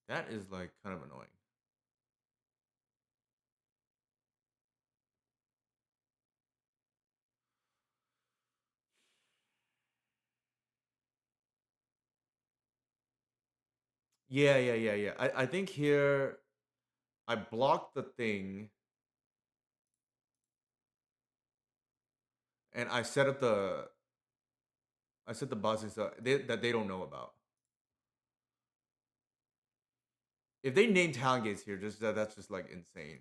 that is like kind of annoying. Yeah, yeah, yeah, yeah. I think here I blocked the thing and I set the bossing stuff that they don't know about. If they name talent gates here, just that's just like insane.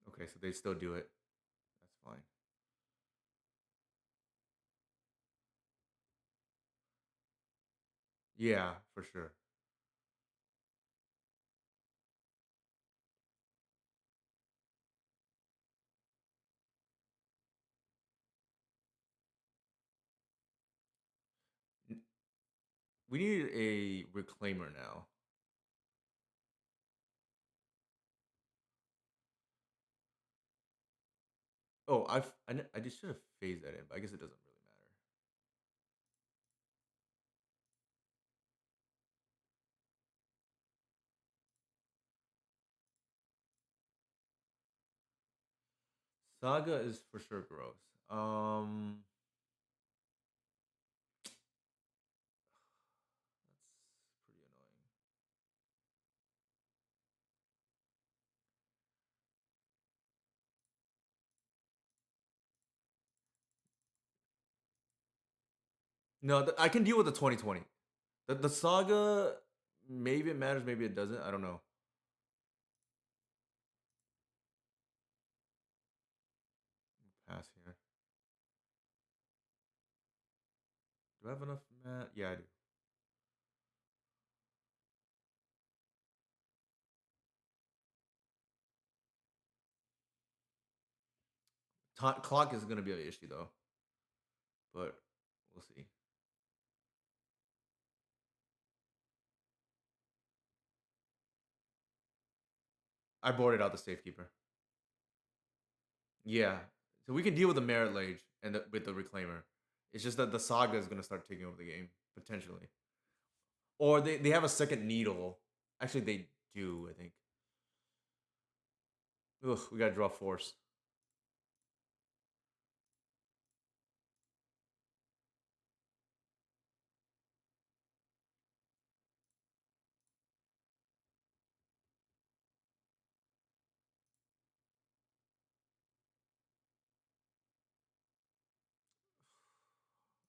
Okay, so they still do it. That's fine. Yeah, for sure. N- We need a reclaimer now. Oh, I just should have phased that in, but I guess it doesn't really matter. Saga is for sure gross. That's pretty annoying. No, I can deal with the 2020. The Saga, maybe it matters, maybe it doesn't. I don't know. Pass here. Do I have enough mat? Yeah, I do. Clock is going to be an issue though, but we'll see. I boarded out the safekeeper. Yeah, so we can deal with the merit lage and with the reclaimer. It's just that the saga is going to start taking over the game potentially, or they have a second needle. Actually, they do. I think. Ugh, we got to draw force.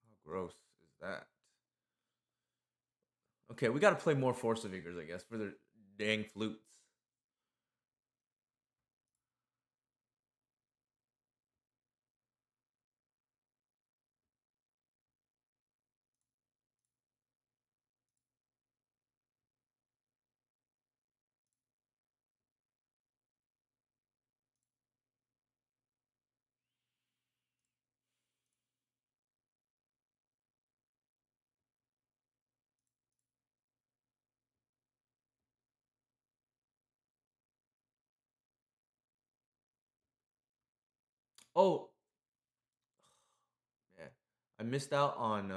How gross is that? Okay, we got to play more force of figures, I guess, for their dang flutes. Oh, man, I missed out on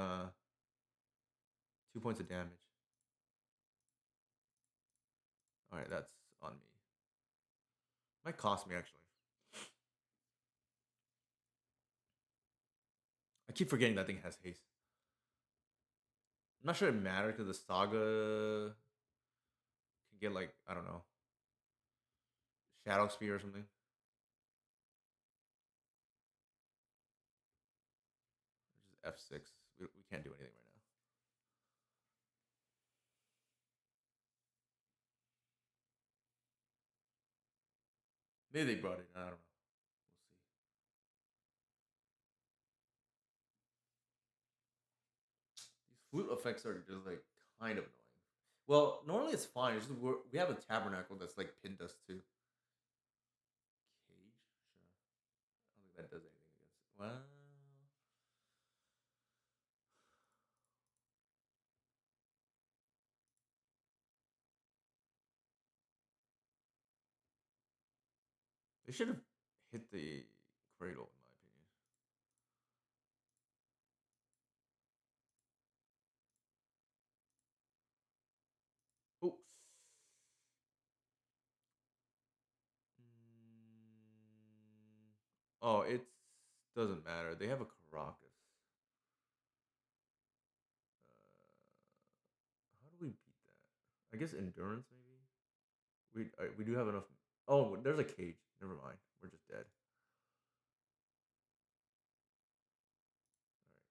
2 points of damage. All right, that's on me. Might cost me actually. I keep forgetting that thing has haste. I'm not sure it matters because the saga can get like I don't know shadow spear or something. Which is F6. We can't do anything right now. Maybe they brought it. I don't know. We'll see. These flute effects are just like kind of annoying. Well, normally it's fine. It's just we have a tabernacle that's like pinned us to cage. Sure. I don't think that does anything against it. Well, they should have hit the cradle in my opinion. Oh. Oh, it doesn't matter. They have a Caracas. How do we beat that? I guess endurance maybe. We do have enough. Oh, there's a cage. Never mind. We're just dead. All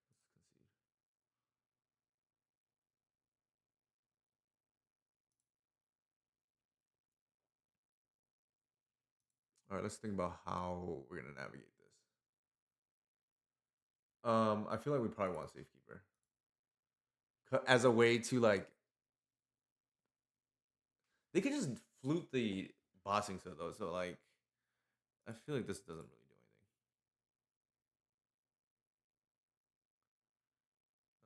right, let's concede. All right, let's think about how we're gonna navigate this. I feel like we probably want safekeeper as a way to like they could just flute the bossing set though. So like I feel like this doesn't really do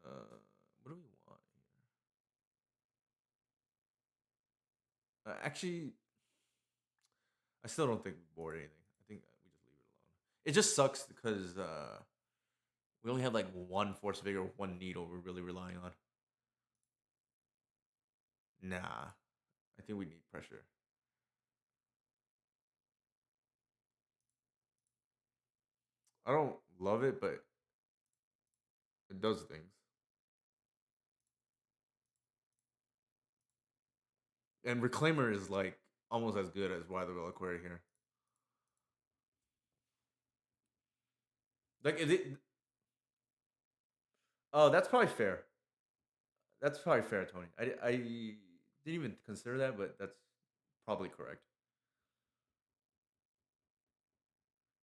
anything. What do we want here? Actually, I still don't think we board anything. I think we just leave it alone. It just sucks because we only have like one force figure, one needle. We're really relying on. Nah, I think we need pressure. I don't love it, but it does things. And Reclaimer is like almost as good as Why the Reliquary here. Like, is it? Oh, that's probably fair. That's probably fair, Tony. I didn't even consider that, but that's probably correct.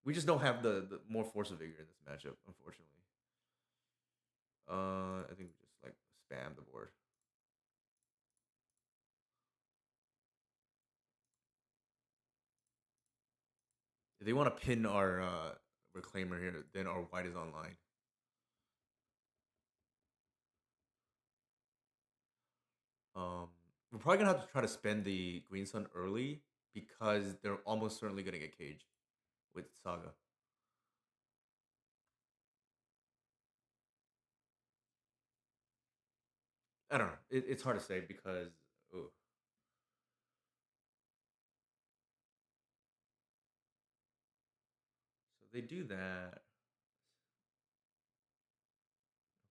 We just don't have the more force of vigor in this matchup, unfortunately. I think we just like spam the board. If they want to pin our reclaimer here, then our white is online. Um, we're probably gonna have to try to spend the green sun early because they're almost certainly gonna get caged with Saga. I don't know. It's hard to say because ooh. So they do that.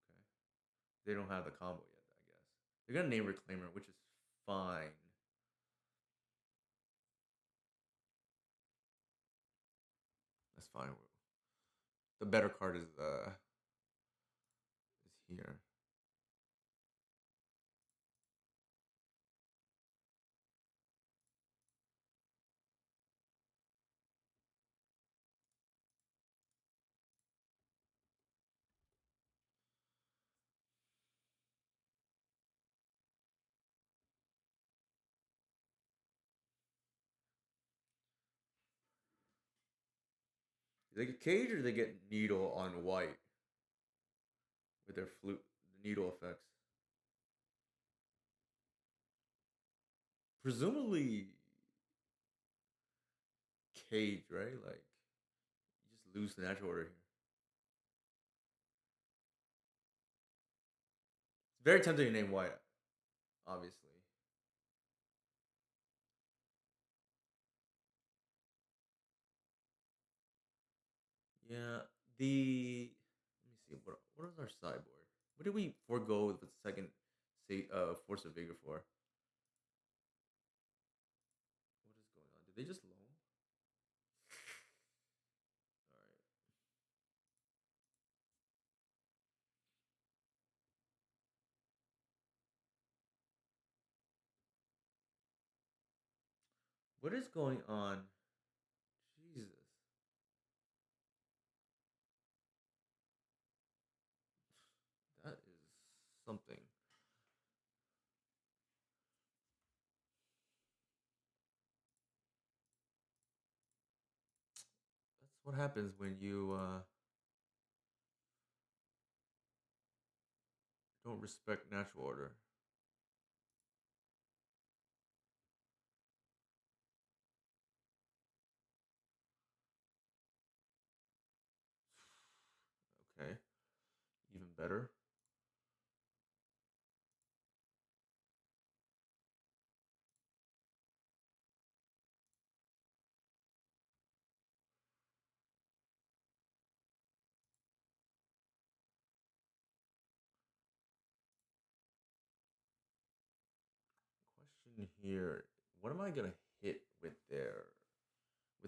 Okay. They don't have the combo yet, I guess. They're gonna name Reclaimer, which is fine. That's fine. The better card is here. They get cage or they get needle on white with their flute the needle effects. Presumably cage, right? Like you just lose the natural order here. It's very tempting to name white, obviously. Yeah. The let me see what is our sideboard? What did we forego with the second say force of vigor for? What is going on? Did they just loan? All right. What is going on? Jesus. That is something. That's what happens when you don't respect natural order. Okay. Even better. Question here. What am I gonna hit with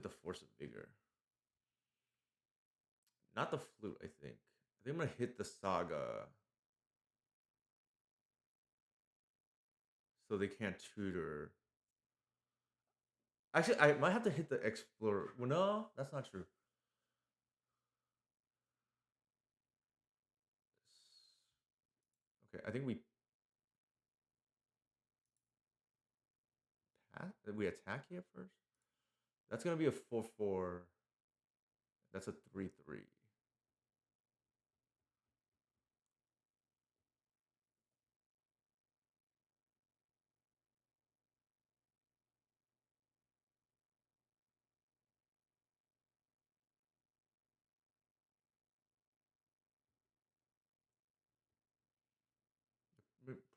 the force of vigor? Not the flute, I think. I think I'm gonna hit the saga so they can't tutor. Actually, I might have to hit the explorer. Well, no, that's not true. Okay, I think we we attack here first. That's gonna be a 4/4. That's a 3/3.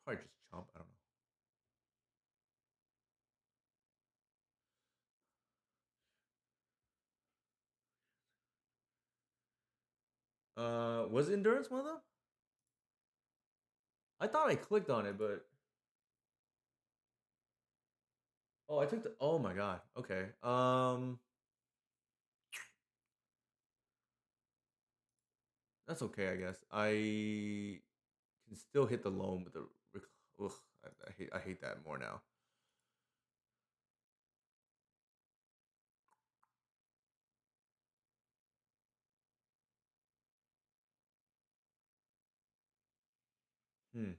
Probably just chump. I don't know. Was endurance one of them? I thought I clicked on it, but oh, I took the. Oh my god. Okay. That's okay, I guess. I can still hit the loam with the. Ugh, I hate that more now. Hmm.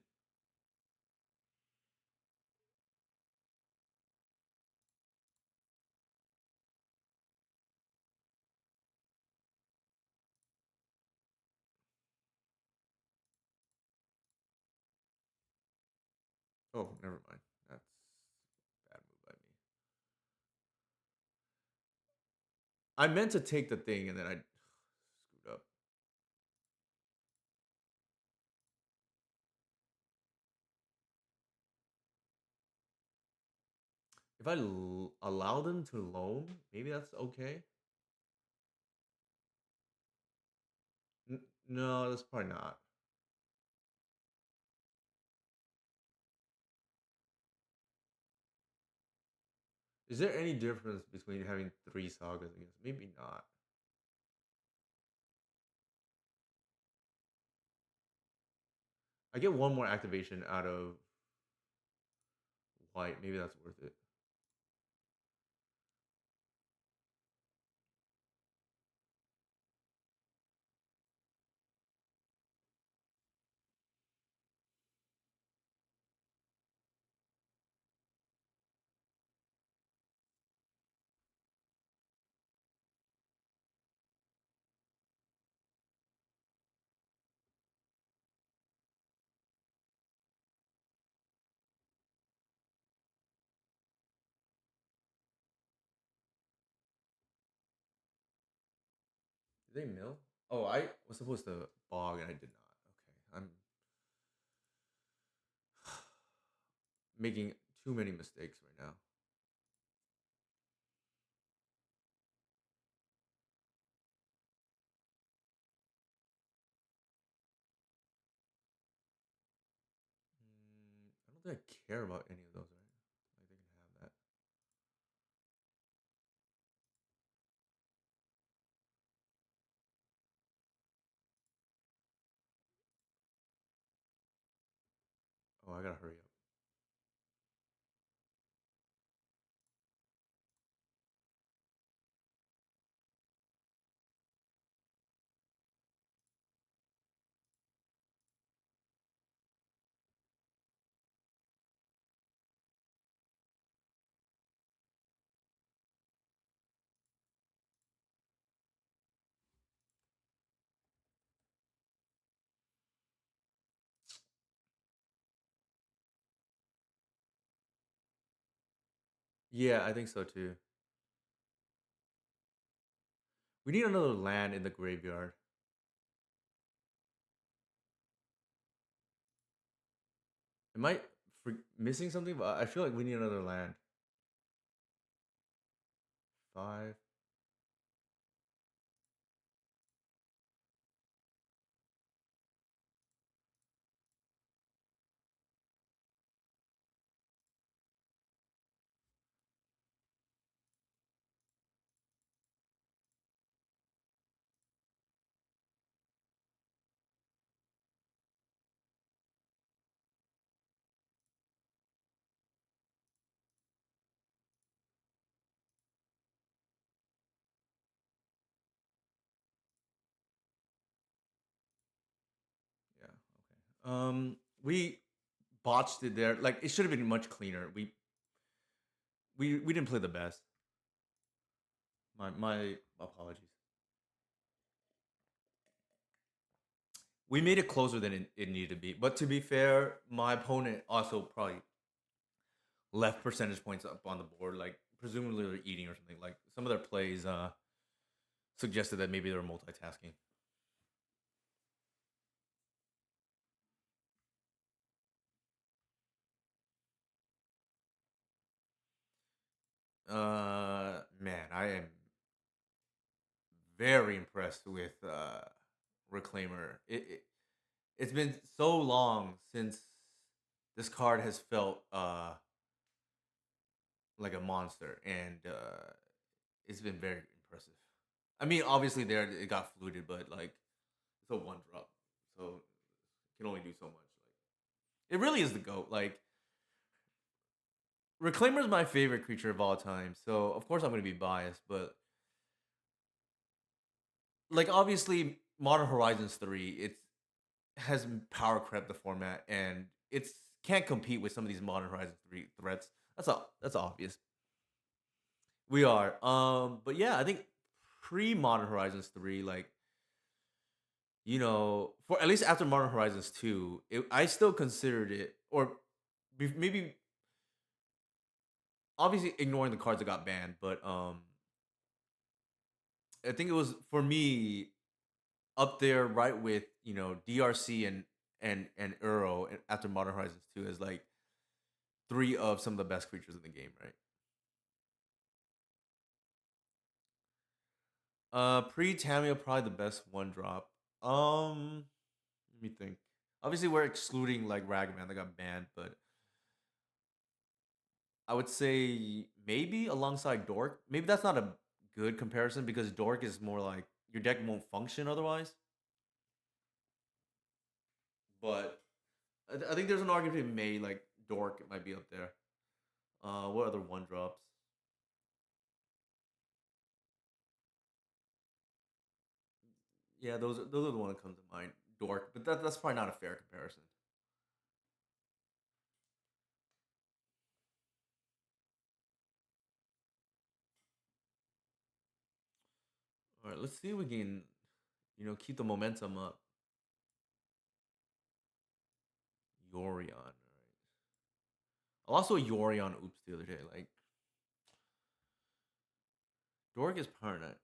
Oh, never mind. That's a bad move by me. I meant to take the thing and then I screwed up. If I allow them to loam, maybe that's okay. No, that's probably not. Is there any difference between having three sagas against? Maybe not. I get one more activation out of white. Maybe that's worth it. Did they mill? Oh, I was supposed to bog and I did not. Okay, I'm making too many mistakes right now. I don't think I care about any of those, right? Like they can have that. Oh, I gotta hurry up. Yeah, I think so too. We need another land in the graveyard. Am I missing something? But I feel like we need another land. Five. Yeah. Okay. We botched it there. Like it should have been much cleaner. We we didn't play the best. My apologies. We made it closer than it needed to be. But to be fair, my opponent also probably left percentage points up on the board. Like presumably they're eating or something. Like some of their plays suggested that maybe they were multitasking. Man, I am very impressed with Reclaimer. It's been so long since this card has felt like a monster, and it's been very impressive. I mean, obviously there it got fluted, but like it's a one drop, so it can only do so much. Like it really is the goat. Like Reclaimer is my favorite creature of all time, so of course I'm going to be biased, but like obviously Modern Horizons 3, it's has power crept the format, and it's can't compete with some of these Modern Horizons 3 threats. That's obvious. We are. But yeah, I think pre Modern Horizons 3, like, for at least after Modern Horizons 2, I still considered it, or maybe obviously ignoring the cards that got banned, but I think it was for me up there right with, DRC and Euro after Modern Horizons 2 as like three of some of the best creatures in the game, right? Pre Tamio probably the best one drop. Let me think. Obviously, we're excluding like Ragavan that got banned, but I would say maybe alongside Dork. Maybe that's not a good comparison because Dork is more like your deck won't function otherwise. But I think there's an argument to be made like Dork might be up there. What other one drops? Yeah, those are the one that comes to mind. Dork, but that's probably not a fair comparison. All right, let's see if we can, keep the momentum up. Yorion. All right. I lost to a Yorion oops the other day. Like Dork is permanent.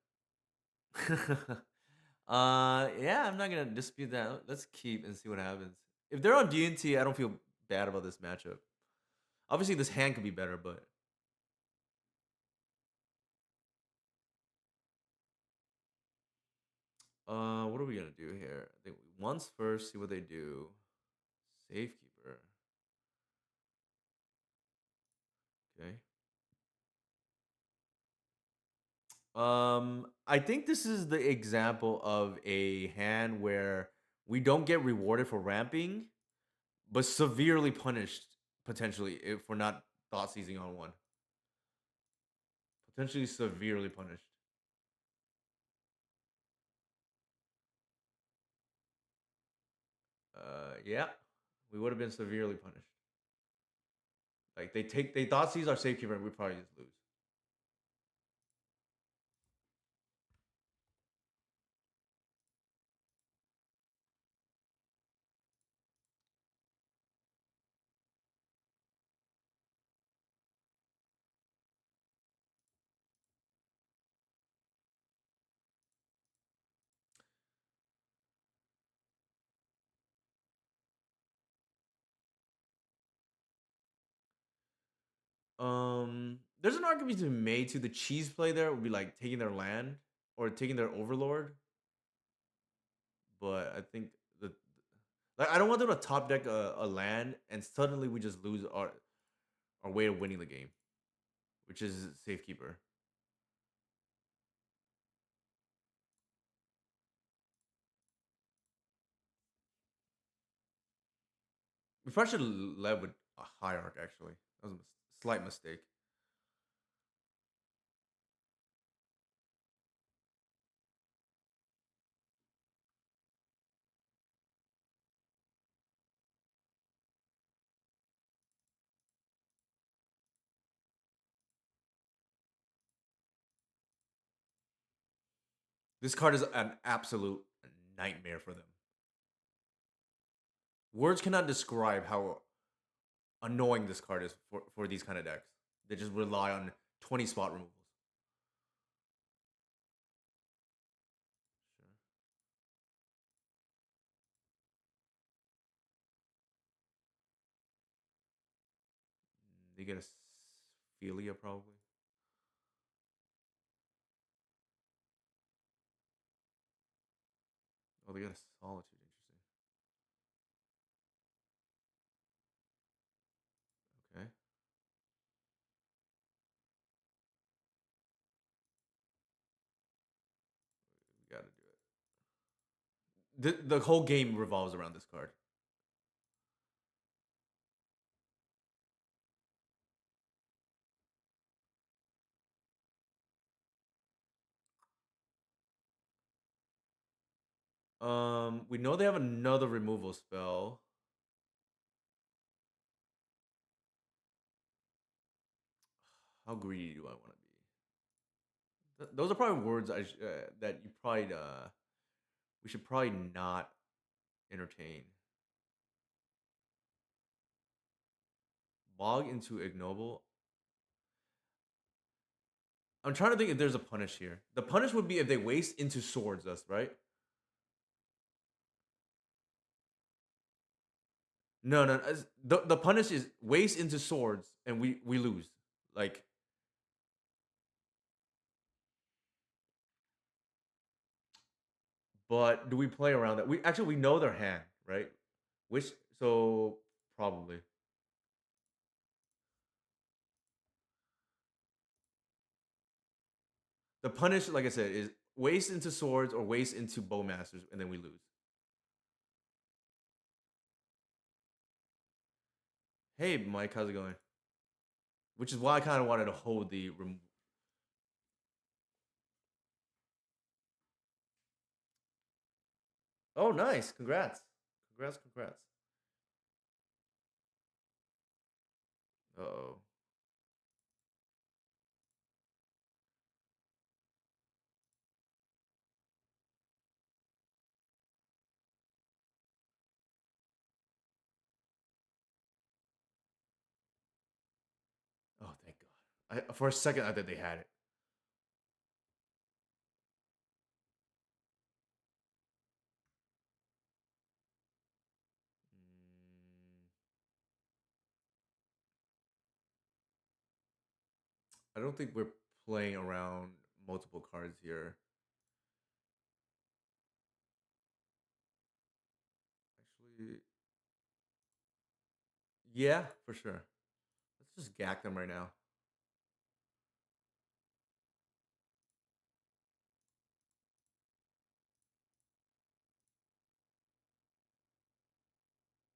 Yeah, I'm not gonna dispute that. Let's keep and see what happens. If they're on DNT, I don't feel bad about this matchup. Obviously, this hand could be better, but what are we gonna do here? I think once first, see what they do. Safekeeper. Okay. I think this is the example of a hand where we don't get rewarded for ramping, but severely punished potentially if we're not thought seizing on one. Potentially severely punished. Yeah, we would have been severely punished. Like they thought seize our safekeeper, and we probably just lose. There's an argument to be made to the cheese play there would be like taking their land or taking their overlord, but I think the like I don't want them to top deck a land and suddenly we just lose our way of winning the game, which is safekeeper. We probably should have led with a hierarch. Actually, that was a slight mistake. This card is an absolute nightmare for them. Words cannot describe how annoying this card is for these kind of decks. They just rely on 20 spot removals. Sure. They get a Philia probably. Oh, they got a Solitude. Interesting. Okay. We gotta do it. The whole game revolves around this card. We know they have another removal spell. How greedy do I want to be? Those are probably words that you probably we should probably not entertain. Bog into ignoble. I'm trying to think if there's a punish here. The punish would be if they waste into swords us, right? No, no. The punish is waste into swords and we lose. Like, but do we play around that? We know their hand, right? Which so probably the punish, like I said, is waste into swords or waste into bowmasters, and then we lose. Hey, Mike, how's it going? Which is why I kind of wanted to hold the. Oh, nice! Congrats, congrats, congrats. Oh, oh, thank God. For a second, I thought they had it. Mm, I don't think we're playing around multiple cards here. Actually, yeah, for sure. Let's just gack them right now.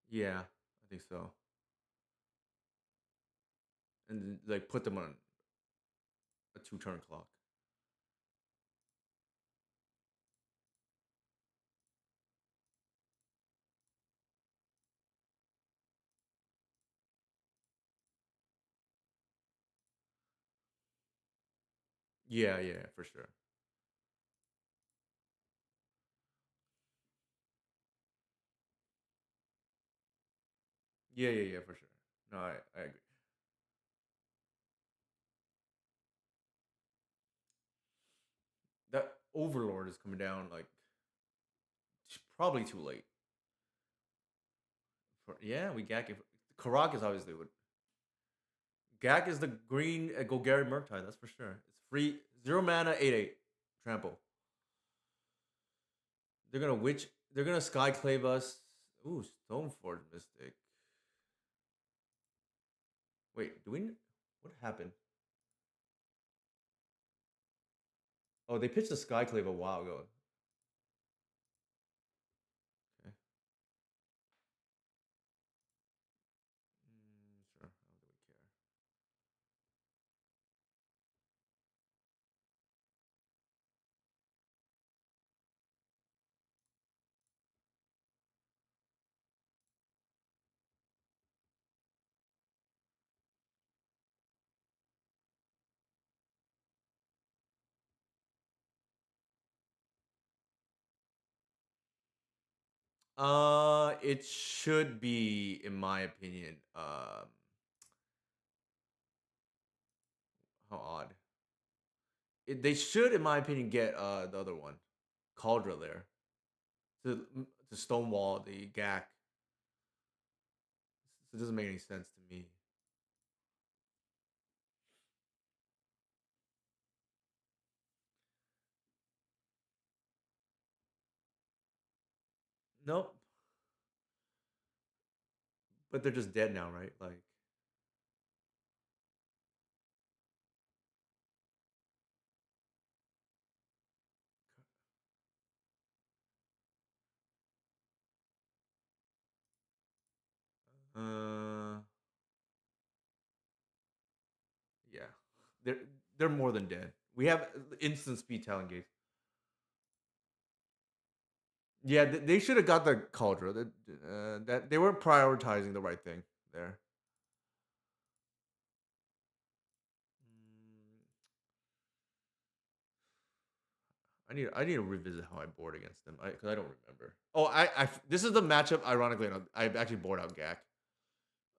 Yeah, I think so. And like put them on a 2 turn clock. Yeah, yeah, for sure. Yeah, yeah, yeah, for sure. No, I agree. That Overlord is coming down like probably too late. Yeah, we Gak it. Karak is obviously what Gak is the green Golgari Murktide, that's for sure. It's free, 0 mana, 8/8 trample. They're gonna witch. They're gonna Skyclave us. Ooh, Stoneforge Mystic. Wait, do we? What happened? Oh, they pitched the Skyclave a while ago. Okay. Sure. How do we care? It should be, in my opinion. How odd. They should, in my opinion, get the other one, Cauldra there to stonewall the Gak. It doesn't make any sense to me. Nope. But they're just dead now, right? Like, uh, yeah, they're they're more than dead. We have instant speed talent gates. Yeah, they should have got the Cauldra. That they weren't prioritizing the right thing there. Mm, I need to revisit how I board against them because I don't remember. Oh, this is the matchup. Ironically enough, I actually board out Gak.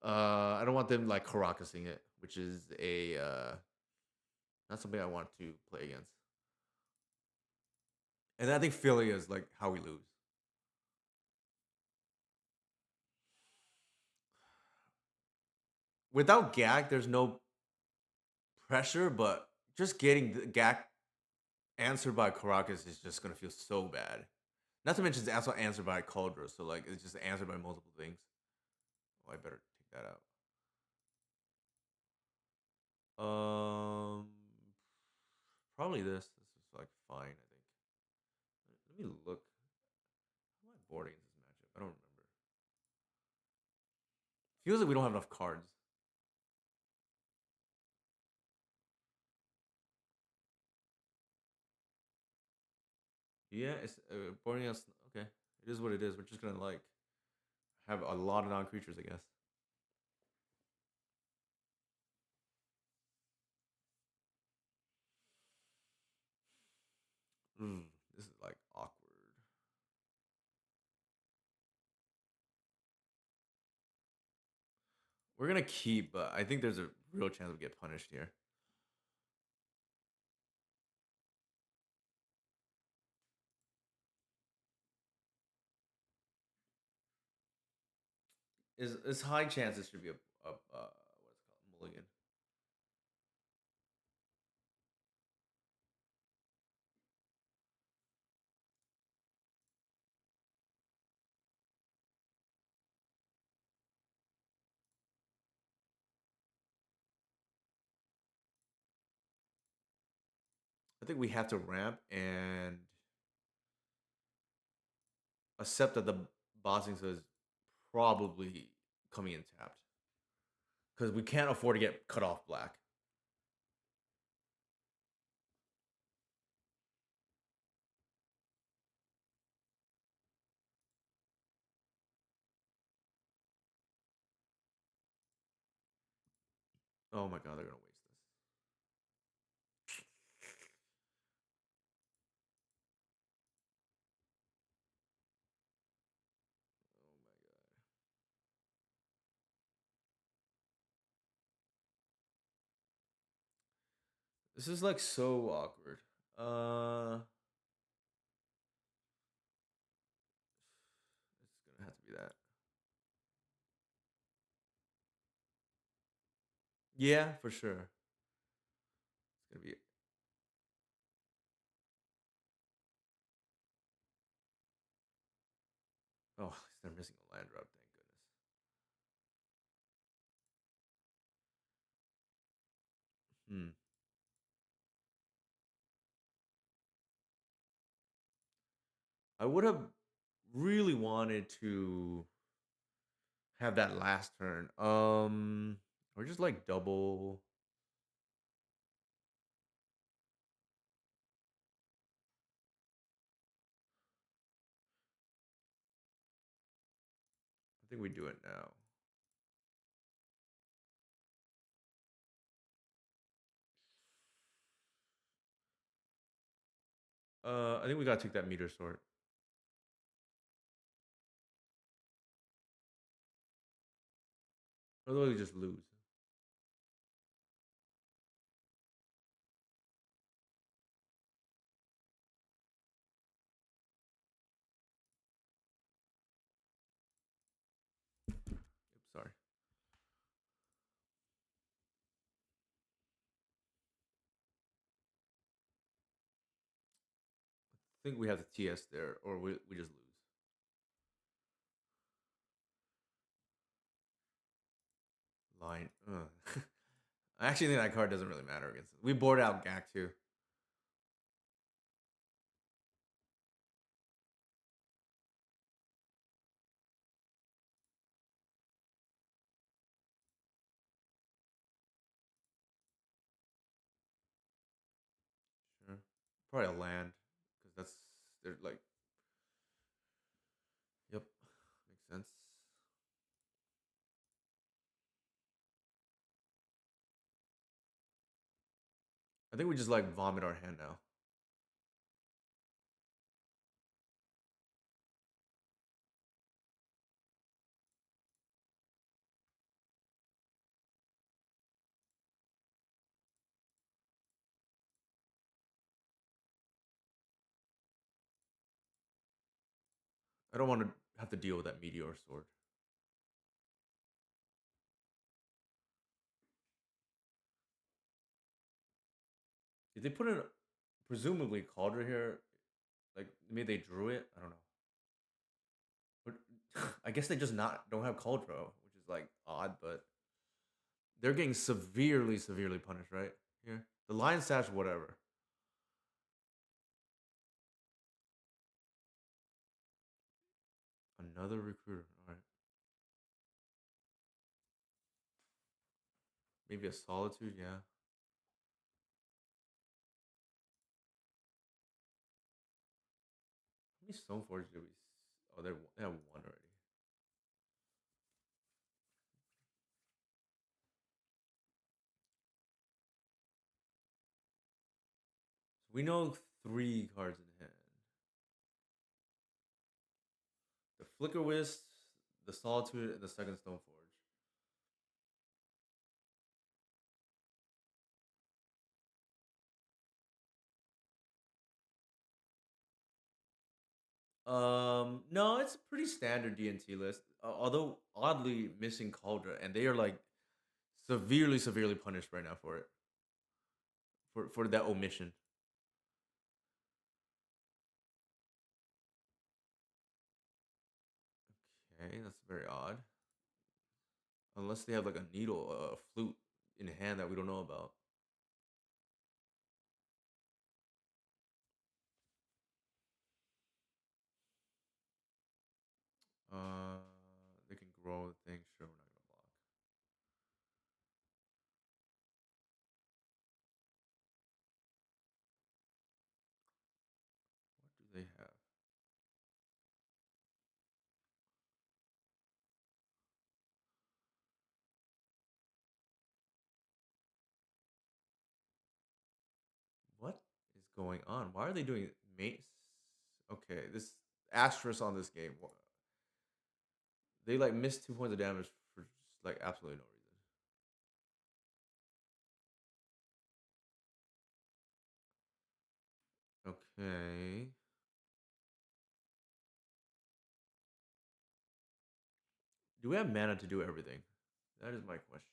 I don't want them like Karakasing it, which is a not something I want to play against. And I think Philly is like how we lose. Without Gak, there's no pressure, but just getting the Gak answered by Caracas is just gonna feel so bad. Not to mention it's also answered by Cauldra, so like it's just answered by multiple things. Oh, I better take that out. Um, Probably this. This is like fine, I think. Let me look. How am I boarding this matchup? I don't remember. Feels like we don't have enough cards. Yeah, it's boarding us. Okay, it is what it is. We're just gonna like have a lot of non creatures, I guess. Mm, this is like awkward. We're gonna keep, but I think there's a real chance we get punished here. Is high chance this should be a what's it called, mulligan. I think we have to ramp and accept that the bossing is probably coming in tapped because we can't afford to get cut off black. Oh my god, they're gonna waste this. Oh my god, this is like so awkward. It's gonna have to be that. Yeah, for sure. It's gonna be. Oh, they're missing a land drop. Thank goodness. Hmm. I would have really wanted to have that last turn. Or just like double. I think we do it now. I think we gotta take that meter sword. Otherwise, we just lose. Oops, sorry. I think we have the TS there, or we just lose. Line. I actually think that card doesn't really matter against us. We board out Gak too. Sure. Probably a land because that's they're like. Yep, makes sense. I think we just like vomit our hand now. I don't want to have to deal with that meteor sword. Did they put in presumably Cauldron here? Like maybe they drew it. I don't know. But I guess they just not don't have Cauldron, which is like odd. But they're getting severely punished right here. The Lion Sash, whatever. Another recruiter. All right. Maybe a Solitude. Yeah. How many Stoneforge did we? Oh, they have one already. So we know three cards in hand. The Flicker Wisp, the Solitude, and the second Stoneforge. No, it's a pretty standard DNT list. Although oddly missing Cauldron, and they are like severely punished right now for it. For that omission. Okay, that's very odd. Unless they have like a needle, a flute in hand that we don't know about. Uh, they can grow things. Sure, we're not gonna block. What do they have? What is going on? Why are they doing mace? Okay, this asterisk on this game. They like missed 2 points of damage for just like absolutely no reason. Okay. Do we have mana to do everything? That is my question.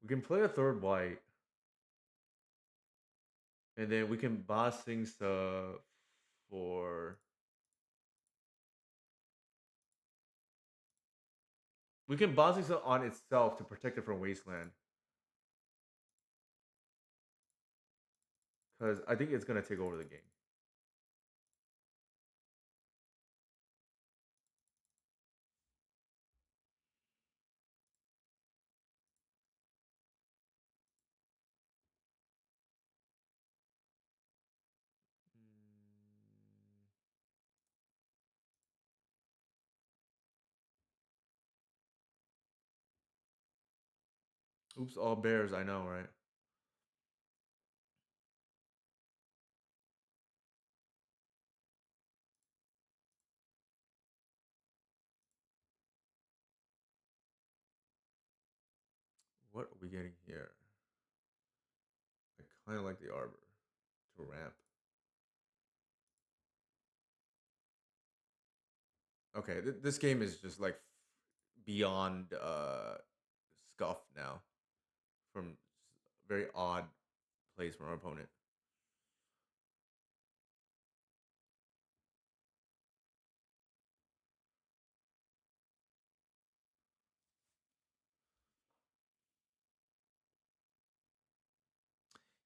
We can play a third white, and then we can boss things for. We can boss things on itself to protect it from wasteland. Because I think it's gonna take over the game. Oops, all bears. I know, right? What are we getting here? I kind of like the Arbor to ramp. Okay, this game is just like beyond scuff now from very odd plays from our opponent.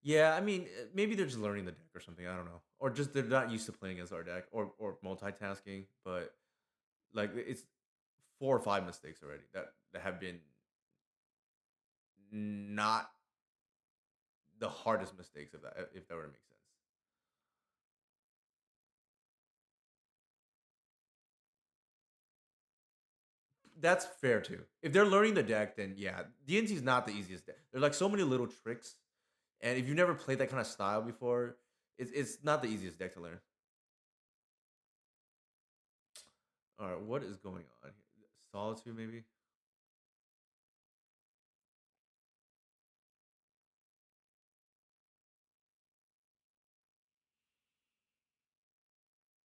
Yeah, I mean, maybe they're just learning the deck or something. I don't know, or just they're not used to playing against our deck or multitasking. But like it's 4 or 5 mistakes already that have been not the hardest mistakes if that were to make sense. That's fair too. If they're learning the deck, then yeah, DNC is not the easiest deck. There's like so many little tricks, and if you've never played that kind of style before, it's not the easiest deck to learn. All right, what is going on here? Solitude, maybe.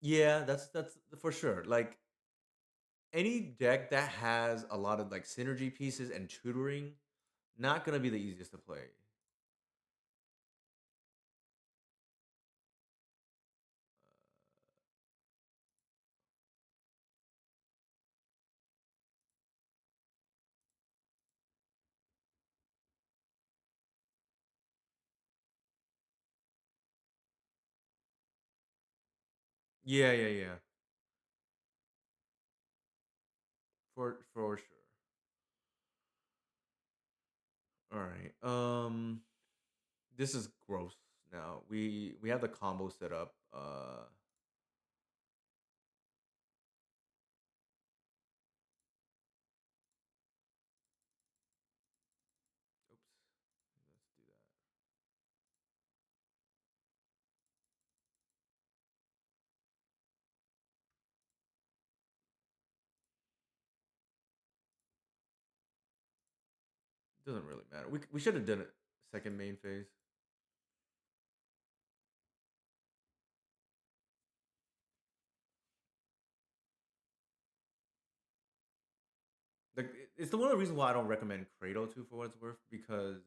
Yeah, that's for sure. Like any deck that has a lot of like synergy pieces and tutoring, not gonna be the easiest to play. Yeah, yeah, yeah. For sure. All right. This is gross. Now we have the combo set up. Oops. Let's do that. It doesn't really matter. We should have done it second main phase. Like it's the one of the reasons why I don't recommend Cradle too for what it's worth because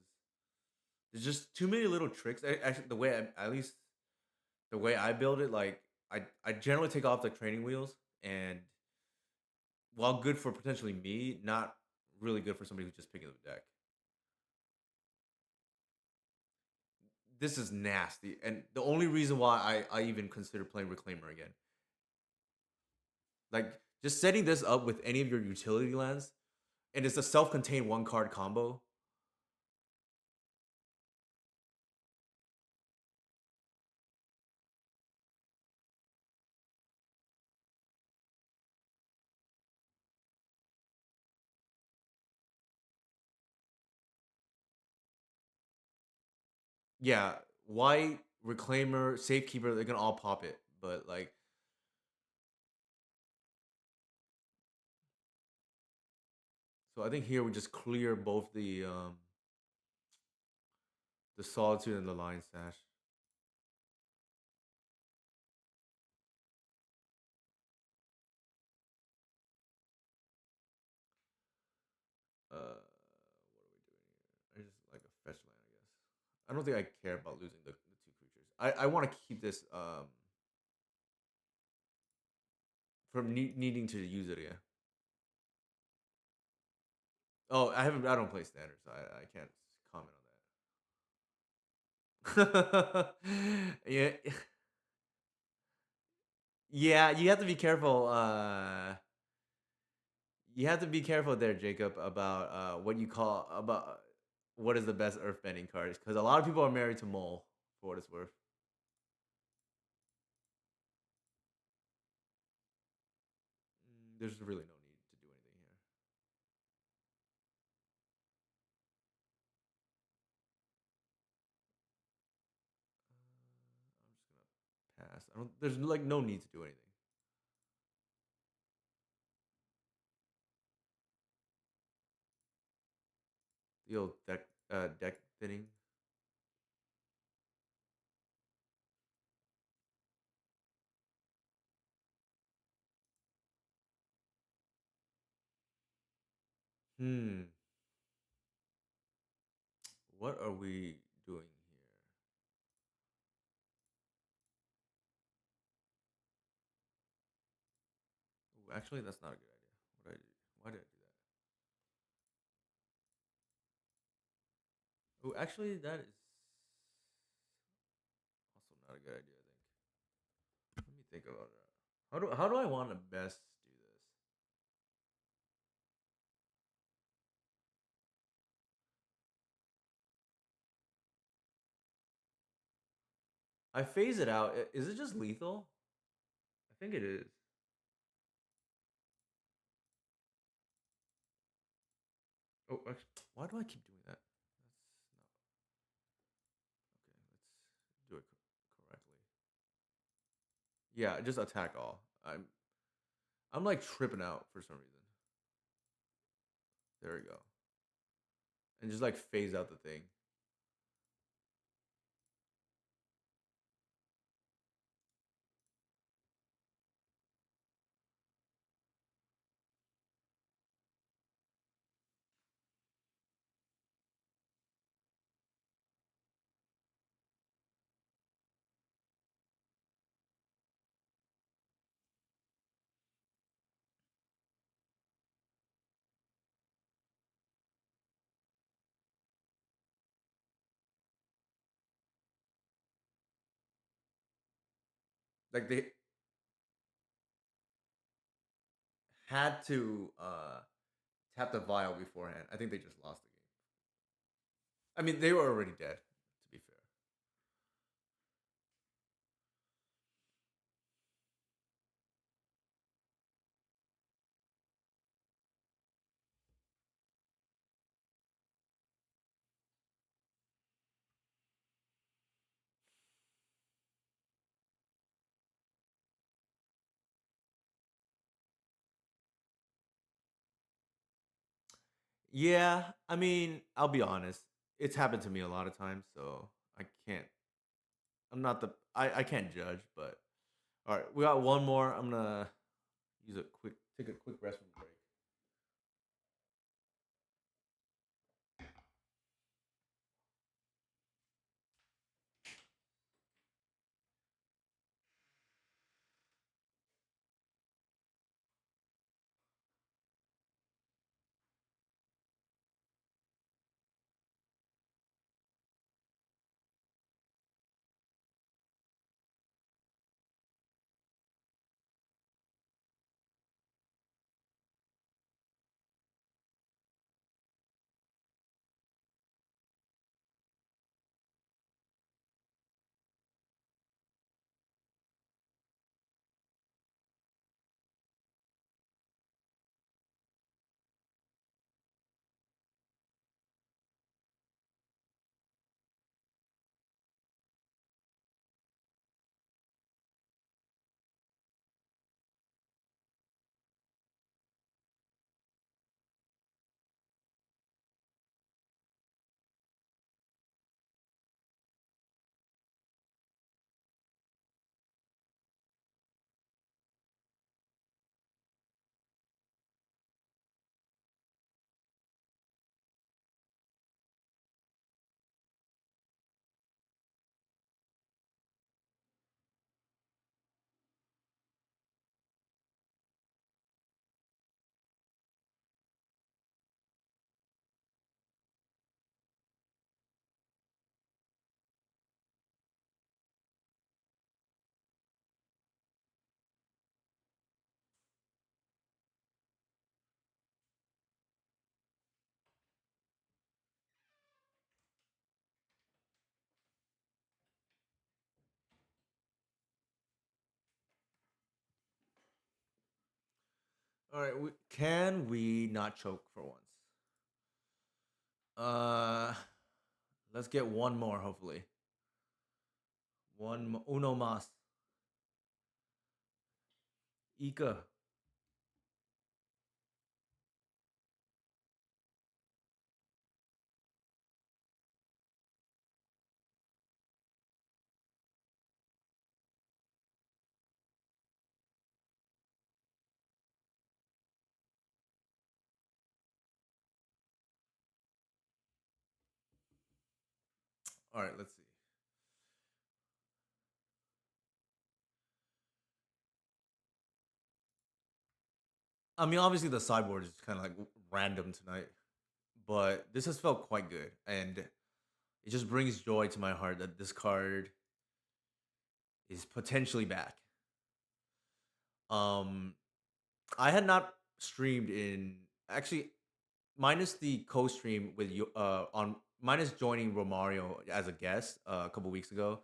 there's just too many little tricks. Actually, the way at least the way I build it, like I generally take off the training wheels, and while good for potentially me, not really good for somebody who's just picking up the deck. This is nasty, and the only reason why I even consider playing Reclaimer again, like just setting this up with any of your utility lands, and it's a self-contained 1 card combo. Yeah, White, Reclaimer, Safekeeper, they're gonna all pop it. But like, so I think here we just clear both the Solitude and the Lion Stash. What are we doing here? I just like a fetch land, I guess. I don't think I care about losing the 2 creatures. I want to keep this from needing to use it again. Oh, I don't play standard, so I can't comment on that. Yeah, yeah, you have to be careful. You have to be careful there, Jacob, about what you call about what is the best earthbending cards, because a lot of people are married to Mole, for what it's worth. There's really no need to do anything here. I'm just gonna pass. I don't. There's like no need to do anything. feel deck thinning. Hmm. What are we doing here? Ooh, actually, that's not a good idea. What I do? Why did I do that? Oh, actually, that is also not a good idea. I think. Let me think about that. How do I want to best do this? I phase it out. Is it just lethal? I think it is. Oh, actually, why do I keep doing that? That's not okay. Let's do it correctly. Yeah, just attack all. I'm like tripping out for some reason. There we go. And just like phase out the thing. Like they had to tap the vial beforehand. I think they just lost the game. I mean, they were already dead, to be fair. Yeah, I mean, I'll be honest. It's happened to me a lot of times, so I can't. I'm not the. I can't judge, but all right, we got one more. I'm gonna take a quick rest from the break. All right, can we not choke for once? Uh, let's get one more, hopefully. Uno mas. Ika. All right, let's see. I mean, obviously the sideboard is kind of like random tonight, but this has felt quite good, and it just brings joy to my heart that this card is potentially back. Um, I had not streamed in actually minus the co-stream with you on minus joining Romario as a guest a couple weeks ago.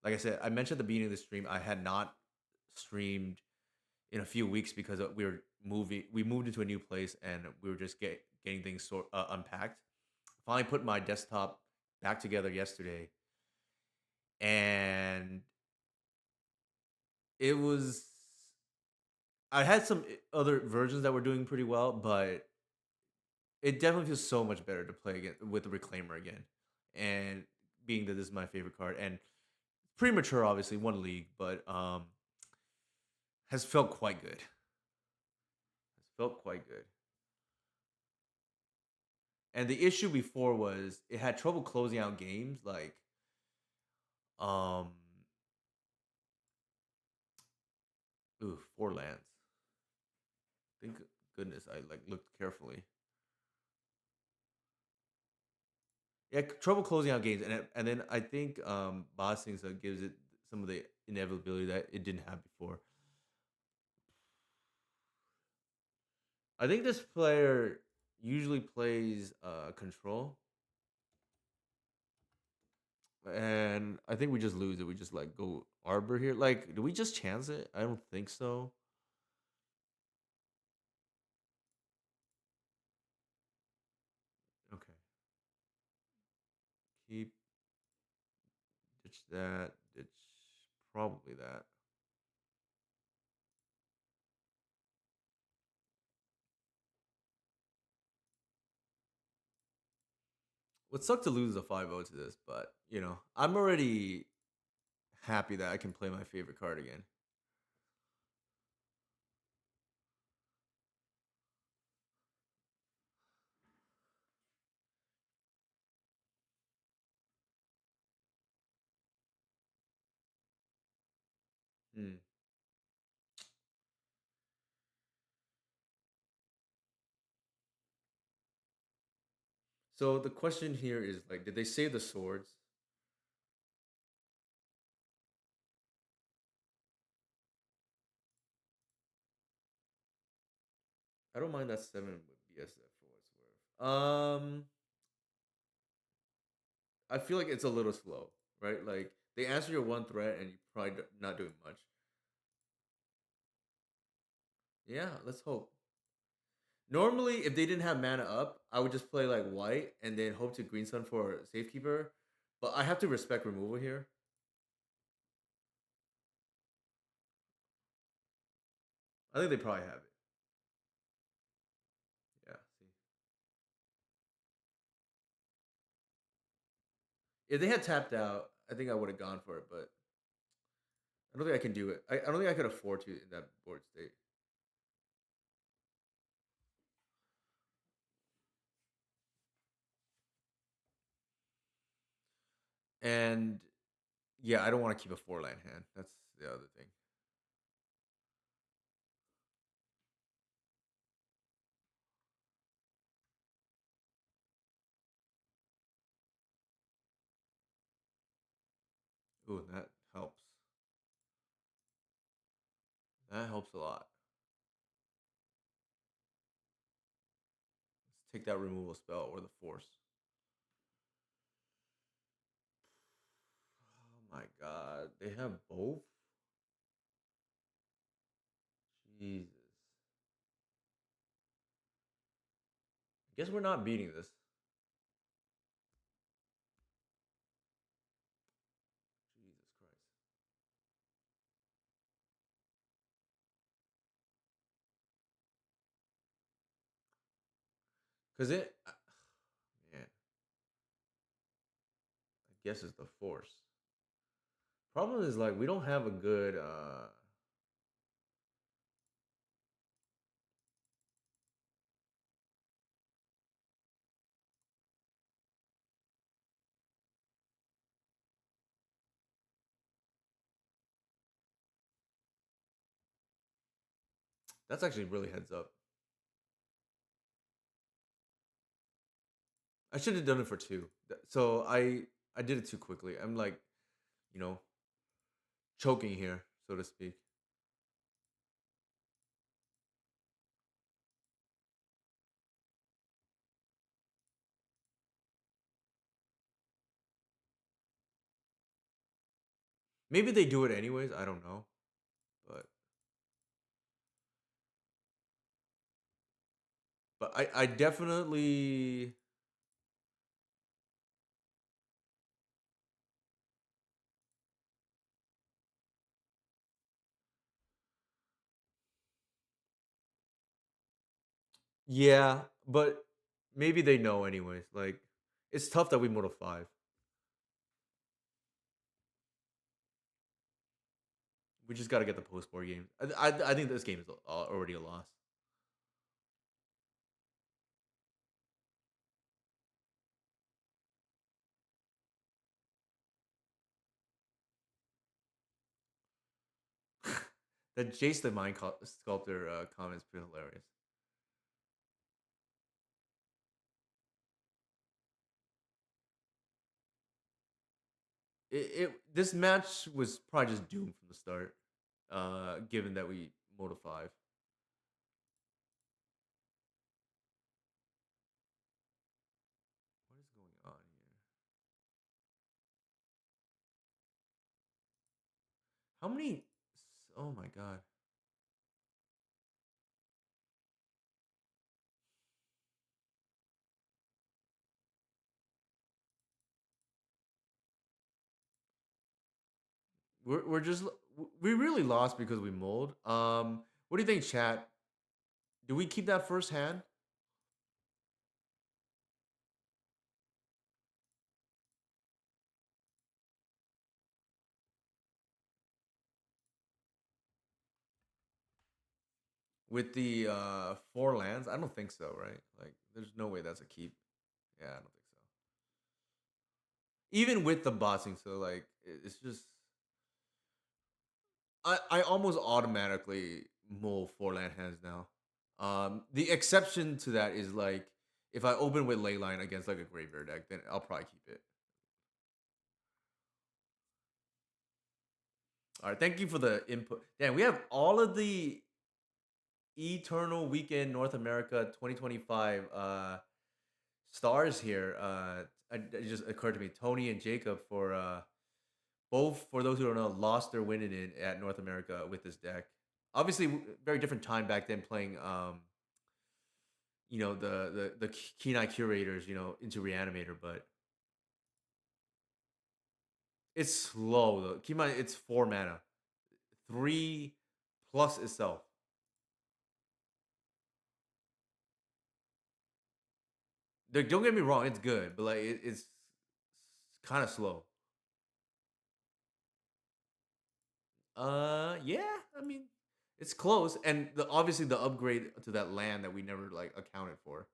Like I said, I mentioned at the beginning of the stream, I had not streamed in a few weeks because we were moving. We moved into a new place and we were just getting things unpacked. Finally, put my desktop back together yesterday, and it was. I had some other versions that were doing pretty well, but it definitely feels so much better to play again with the Reclaimer again, and being that this is my favorite card and premature, obviously one league, but has felt quite good. Has felt quite good. And the issue before was it had trouble closing out games. Like, um, ooh, 4 lands. Thank goodness I like looked carefully. Yeah, trouble closing out games, and then I think bossing so gives it some of the inevitability that it didn't have before. I think this player usually plays control, and I think we just lose it. We just like go Arbor here. Like, do we just chance it? I don't think so. Okay, keep ditch that. Ditch probably that. Would suck to lose a 5-0 to this, but I'm already happy that I can play my favorite card again. Hmm. So the question here is like, did they save the swords? I don't mind that 7 with BSF for what it's worth. I feel like it's a little slow, right? Like they answer your one threat and you probably not doing much. Yeah, let's hope. Normally, if they didn't have mana up, I would just play like white and then hope to green sun for safekeeper. But I have to respect removal here. I think they probably have it. Yeah. See, if they had tapped out, I think I would have gone for it. But I don't think I can do it. I don't think I could afford to in that board state. And yeah, I don't want to keep a 4 land hand. That's the other thing. Ooh, that helps. That helps a lot. Let's take that removal spell or the force. Oh my god, they have both. Jesus. I guess we're not beating this. Jesus Christ. Cause man, I guess it's the force. Problem is like we don't have a good. That's actually really heads up. I should have done it for two. So I did it too quickly. I'm like, you know, choking here, so to speak. Maybe they do it anyways. I don't know, but I definitely yeah, but maybe they know anyways. Like it's tough that we Mortal 5. We just got to get the post board game. I think this game is already a loss. The Jace the Mind Sculptor comment is pretty hilarious. It this match was probably just doomed from the start. Given that we Mortal 5. What is going on here? How many? Oh my god. We're just we really lost because we mulled. What do you think, chat? Do we keep that first hand with the four lands? I don't think so, right? Like, there's no way that's a keep. Yeah, I don't think so. Even with the bossing, so like, it's just I almost automatically mull four land hands now. The exception to that is like if I open with Leyline against like a graveyard deck, then I'll probably keep it. All right, thank you for the input. Damn, we have all of the Eternal Weekend North America 2025 stars here. It just occurred to me, Tony and Jacob for both, for those who don't know, lost their win in at North America with this deck. Obviously, very different time back then playing. The Keen Eye Curators, into Reanimator, but it's slow though. Keep in mind, it's 4 mana, 3 plus itself. Don't get me wrong, it's good, but like it's kind of slow. Yeah, I mean, it's close, and obviously the upgrade to that land that we never like accounted for.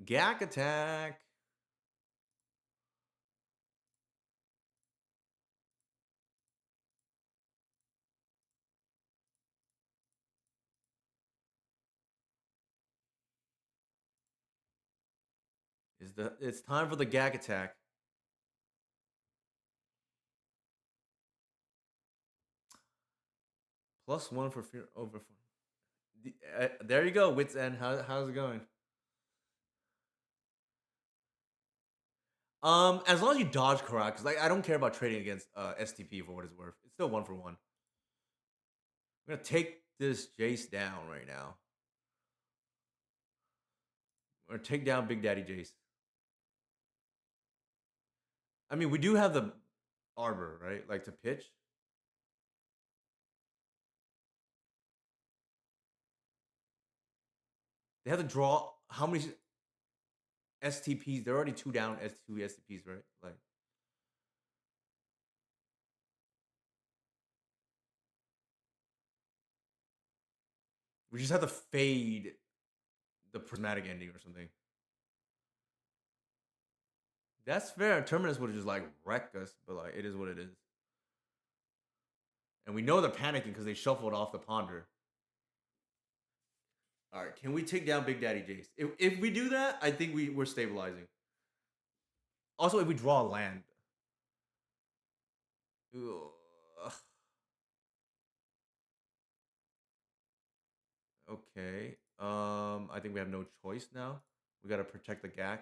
Gak attack. It's time for the Gag attack. +1 for fear over. There you go, Wits End. How's it going? As long as you dodge Karak, because like I don't care about trading against STP for what it's worth. It's still 1 for 1. I'm gonna take this Jace down right now. Or take down Big Daddy Jace. I mean, we do have the Arbor, right? Like to pitch. They have to draw how many STPs? They're already two down as two STPs, right? Like we just have to fade the prismatic ending or something. That's fair. Terminus would have just like wrecked us, but like it is what it is. And we know they're panicking because they shuffled off the ponder. All right, can we take down Big Daddy Jace? If we do that, I think we're stabilizing. Also, if we draw a land. Ugh. Okay. I think we have no choice now. We gotta protect the GAC.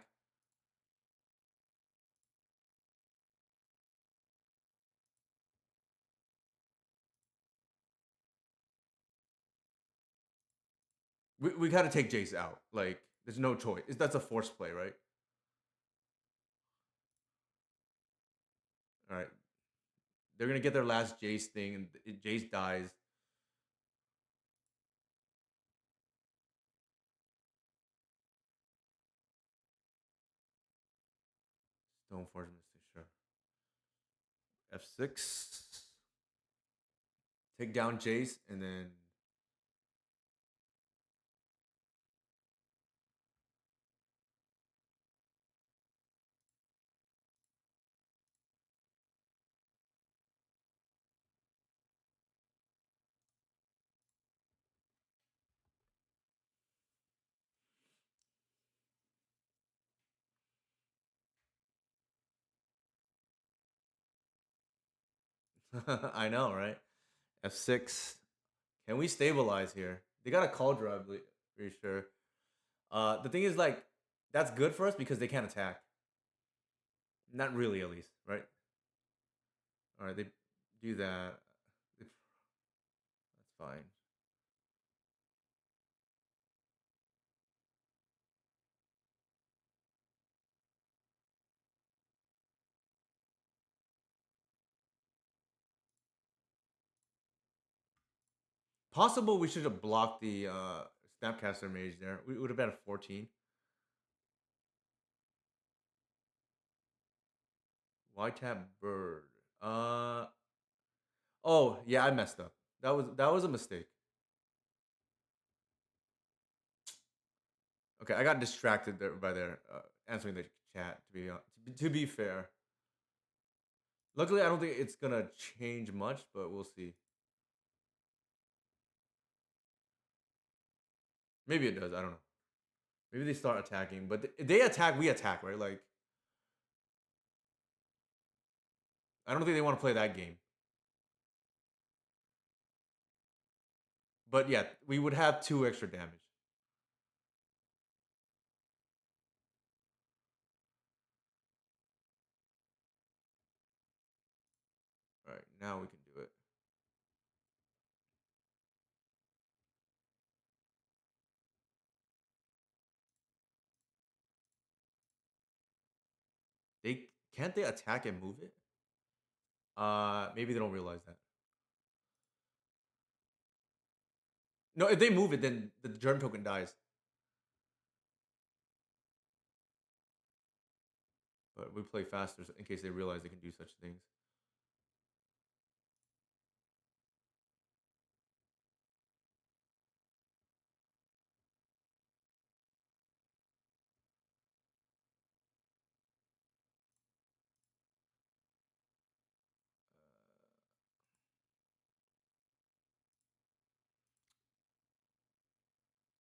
We gotta take Jace out. Like, there's no choice. That's a force play, right? All right. They're gonna get their last Jace thing, and Jace dies. Stoneforge Mystic, sure. F6. Take down Jace, and then I know, right? F6. Can we stabilize here? They got a Cauldron, I'm pretty sure. The thing is, like, that's good for us because they can't attack. Not really, at least, right? All right, they do that. That's fine. Possible we should have blocked the Snapcaster Mage there. We would have been a 14. Why tap Bird? Uh oh, yeah, I messed up. That was a mistake. Okay, I got distracted there by their answering the chat. To be fair, luckily I don't think it's gonna change much, but we'll see. Maybe it does. I don't know. Maybe they start attacking, but they attack, we attack, right? Like, I don't think they want to play that game. But yeah, we would have 2 extra damage. All right, now we can do it. They can't they attack and move it? Maybe they don't realize that. No, if they move it, then the germ token dies. But we play faster in case they realize they can do such things.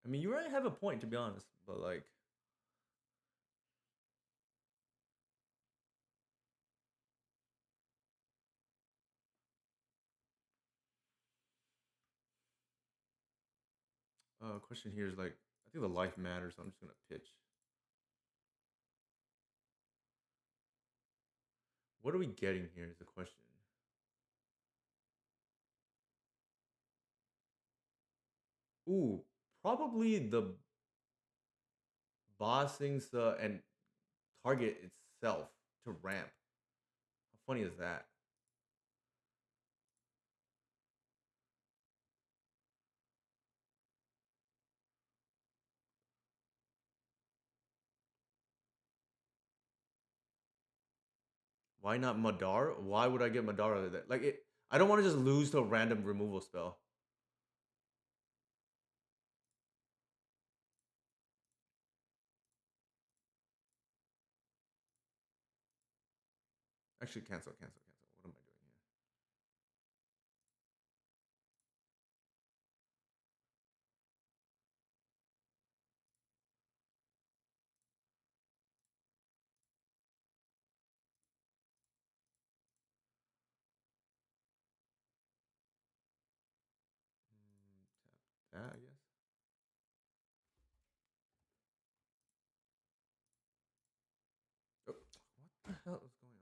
I mean, you might have a point, to be honest, but like, question here is like, I think the life matters. So I'm just gonna pitch. What are we getting here? Is the question. Ooh, probably the bossing and target itself to ramp. How funny is that? Why not Madar? Why would I get Madar out of that? Like it, I don't want to just lose to a random removal spell. Actually, cancel, cancel, cancel. What am I doing here? Tap that, I guess. Oh, what the hell is going on?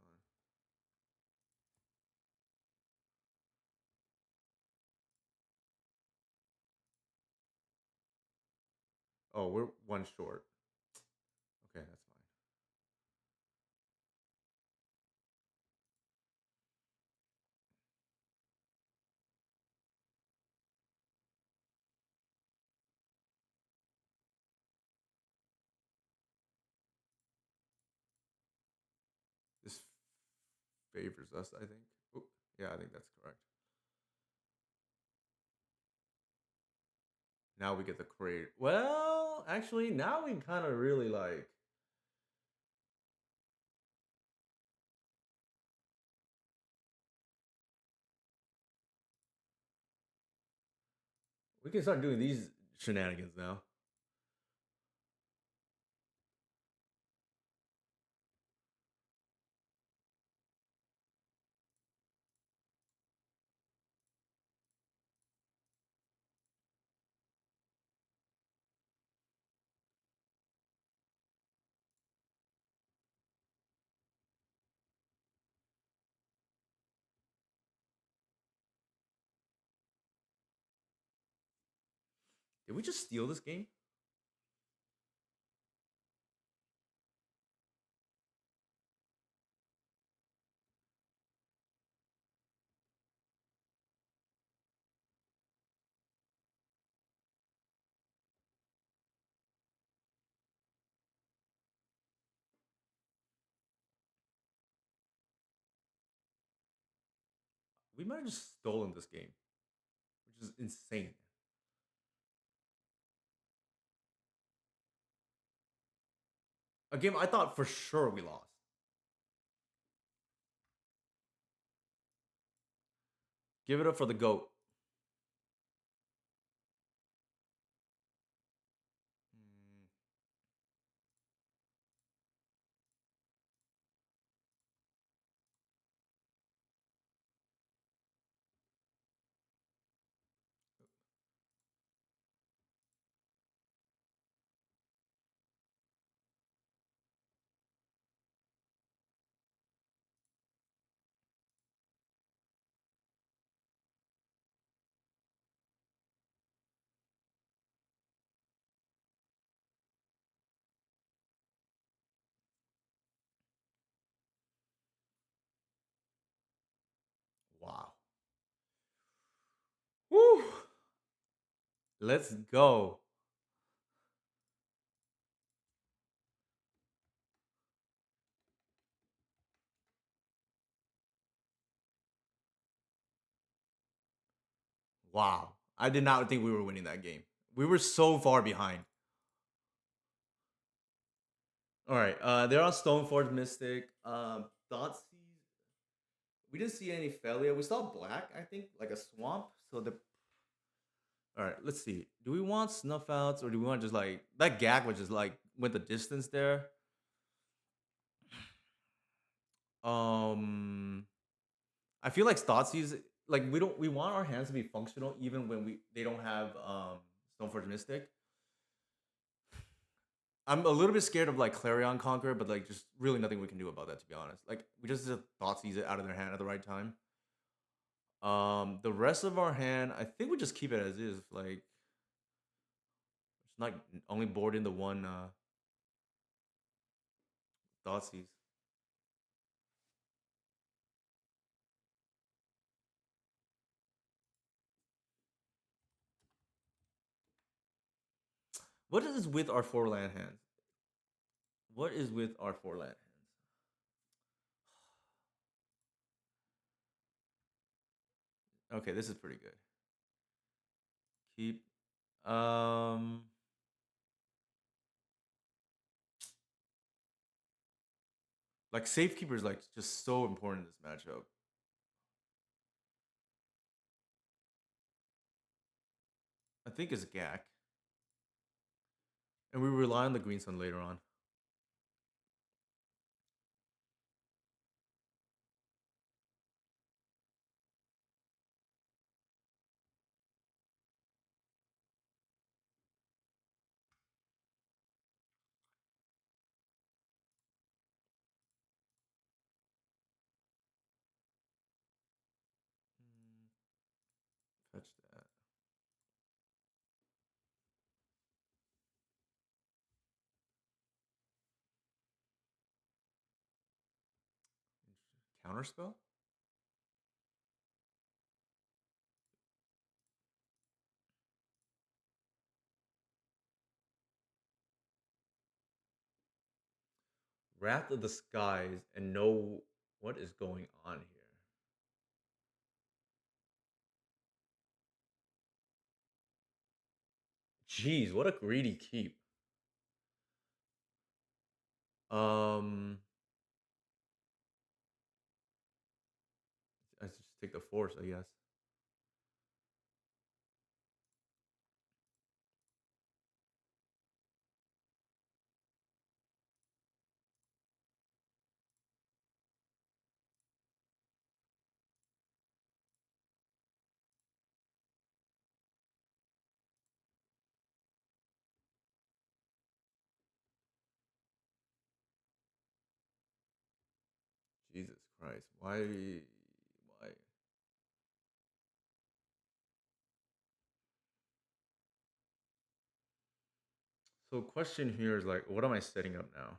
Oh, we're one short. Okay, that's fine. This favors us, I think. Oh, yeah, I think that's correct. Now we get the crate. Well, actually, now we kind of really like. We can start doing these shenanigans now. Did we just steal this game? We might have just stolen this game, which is insane. A game I thought for sure we lost. Give it up for the GOAT. Mm. Wow. Woo! Let's go. Wow. I did not think we were winning that game. We were so far behind. All right. They're on Stoneforge Mystic. Thoughtseize. We didn't see any failure. We saw black, I think, like a swamp. So the all right, let's see. Do we want snuff outs or do we want just like that gag was just like went the distance there? Um I feel like Thoughtseize like we want our hands to be functional even when they don't have Stoneforge Mystic. I'm a little bit scared of like Clarion Conqueror, but like just really nothing we can do about that to be honest. Like we just Thoughtseize it out of their hand at the right time. The rest of our hand, I think we just keep it as is. Like it's not only board in the one Thoughtseize. What is with our four land hands? What is with our four land hands? Okay, this is pretty good. Keep. Um. Like Safekeeper is like just so important in this matchup. I think it's Gak, and we rely on the Green Sun later on. Mm, Fetch that. Counterspell. Wrath of the Skies and know what is going on here. Jeez, what a greedy keep. Um, I just take the force, I guess. Jesus Christ, why? Why? So, question here is like, what am I setting up now?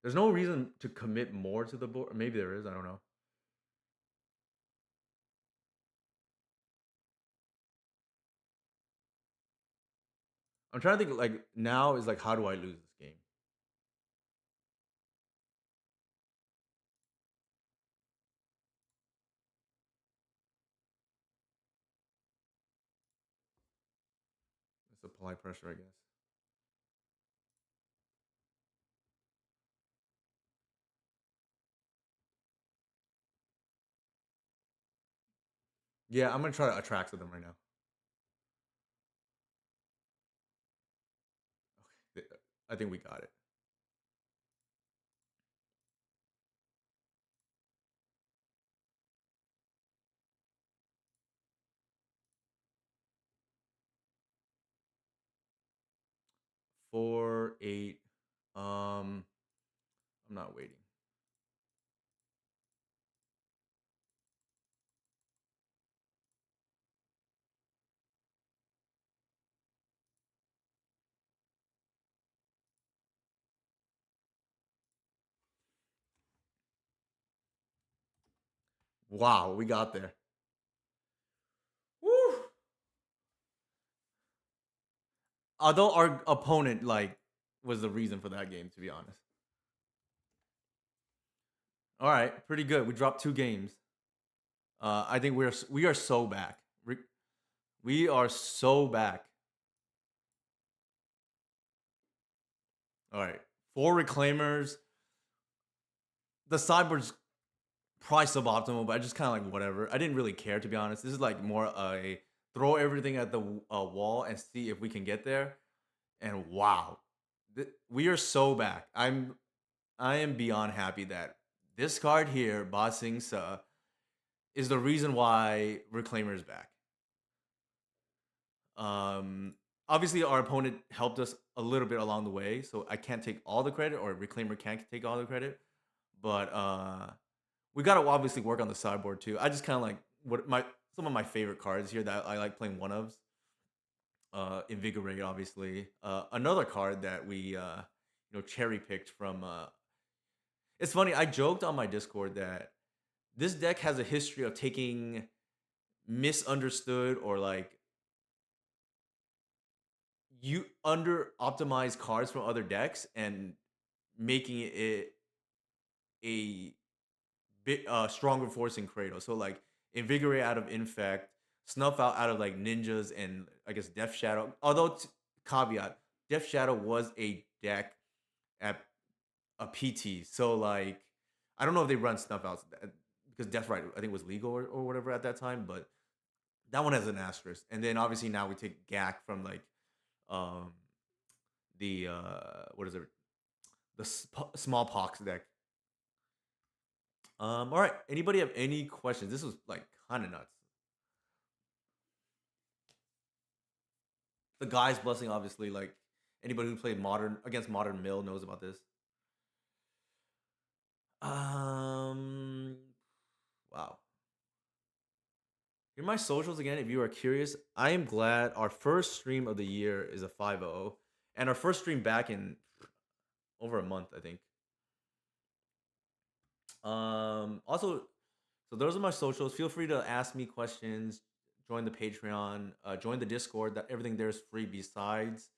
There's no reason to commit more to the board. Maybe there is. I don't know. I'm trying to think. Like now is like, how do I lose this game? It's apply pressure, I guess. Yeah, I'm gonna try to attract to them right now. Okay, I think we got it. 4, 8. I'm not waiting. Wow, we got there. Woo! Although our opponent like was the reason for that game, to be honest. All right, pretty good. We dropped 2 games. I think we are so back. We are so back. All right, 4 reclaimers. The sideboard's probably suboptimal, but I just kind of like whatever. I didn't really care, to be honest. This is like more a throw everything at the wall and see if we can get there. And wow, we are so back. I am beyond happy that this card here, Ba Sing Se, is the reason why Reclaimer is back. Um, Obviously our opponent helped us a little bit along the way, so I can't take all the credit, or Reclaimer can't take all the credit. But we got to obviously work on the sideboard too. I just kind of like what my some of my favorite cards here that I like playing one of. Invigorate, obviously. Another card that we cherry picked from. It's funny. I joked on my Discord that this deck has a history of taking misunderstood or like you under optimized cards from other decks and making it a bit stronger force in Kratos. So like Invigorate out of Infect, Snuff out of like Ninjas and I guess Death Shadow. Although caveat, Death Shadow was a deck at a PT. So like, I don't know if they run snuff outs because Death Right I think was legal or whatever at that time, but that one has an asterisk. And then obviously now we take GAC from like um the what is it, the smallpox deck. All right. Anybody have any questions? This was like kind of nuts. The guy's blessing, obviously, like anybody who played modern against modern mill knows about this. Um, wow. Here are my socials again. If you are curious, I am glad our first stream of the year is a 5-0, and our first stream back in over a month, I think. Also, so those are my socials. Feel free to ask me questions. Join the Patreon. Join the Discord. That everything there is free besides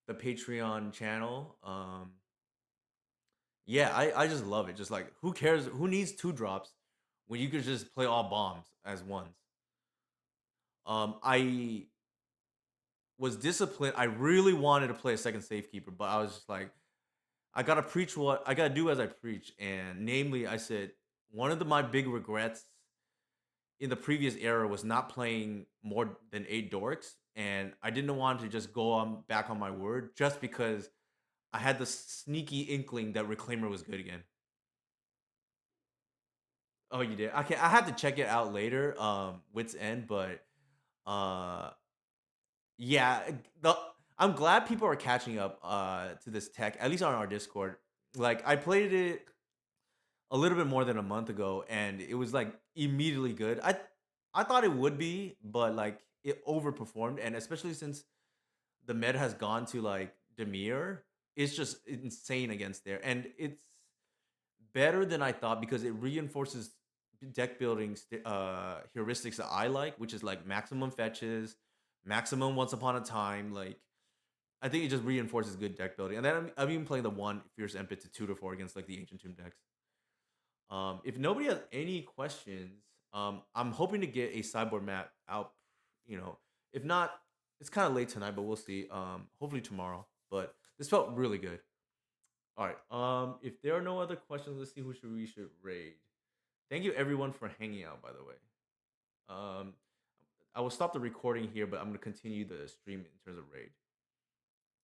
the Patreon channel. Yeah, I just love it. Just like who cares? Who needs two drops when you could just play all bombs as ones? I was disciplined. I really wanted to play a second safekeeper, but I was just like, I gotta preach what I gotta do as I preach. And namely, I said one of my big regrets in the previous era was not playing more than 8 dorks, and I didn't want to just go on back on my word just because I had the sneaky inkling that Reclaimer was good again. Oh, you did? Okay, I had to check it out later, Wits End, but uh yeah, the I'm glad people are catching up to this tech, at least on our Discord. Like I played it a little bit more than a month ago and it was like immediately good. I thought it would be, but like it overperformed, and especially since the meta has gone to like Demir, it's just insane against there. And it's better than I thought because it reinforces deck building heuristics that I like, which is like maximum fetches, maximum once upon a time. Like I think it just reinforces good deck building. And then I'm even playing the one fierce empit to 2 to 4 against like the ancient tomb decks. If nobody has any questions, I'm hoping to get a sideboard map out. You know, if not, it's kind of late tonight, but we'll see. Hopefully tomorrow. But this felt really good. All right. If there are no other questions, let's see who we should raid. Thank you everyone for hanging out. By the way, I will stop the recording here, but I'm gonna continue the stream in terms of raid.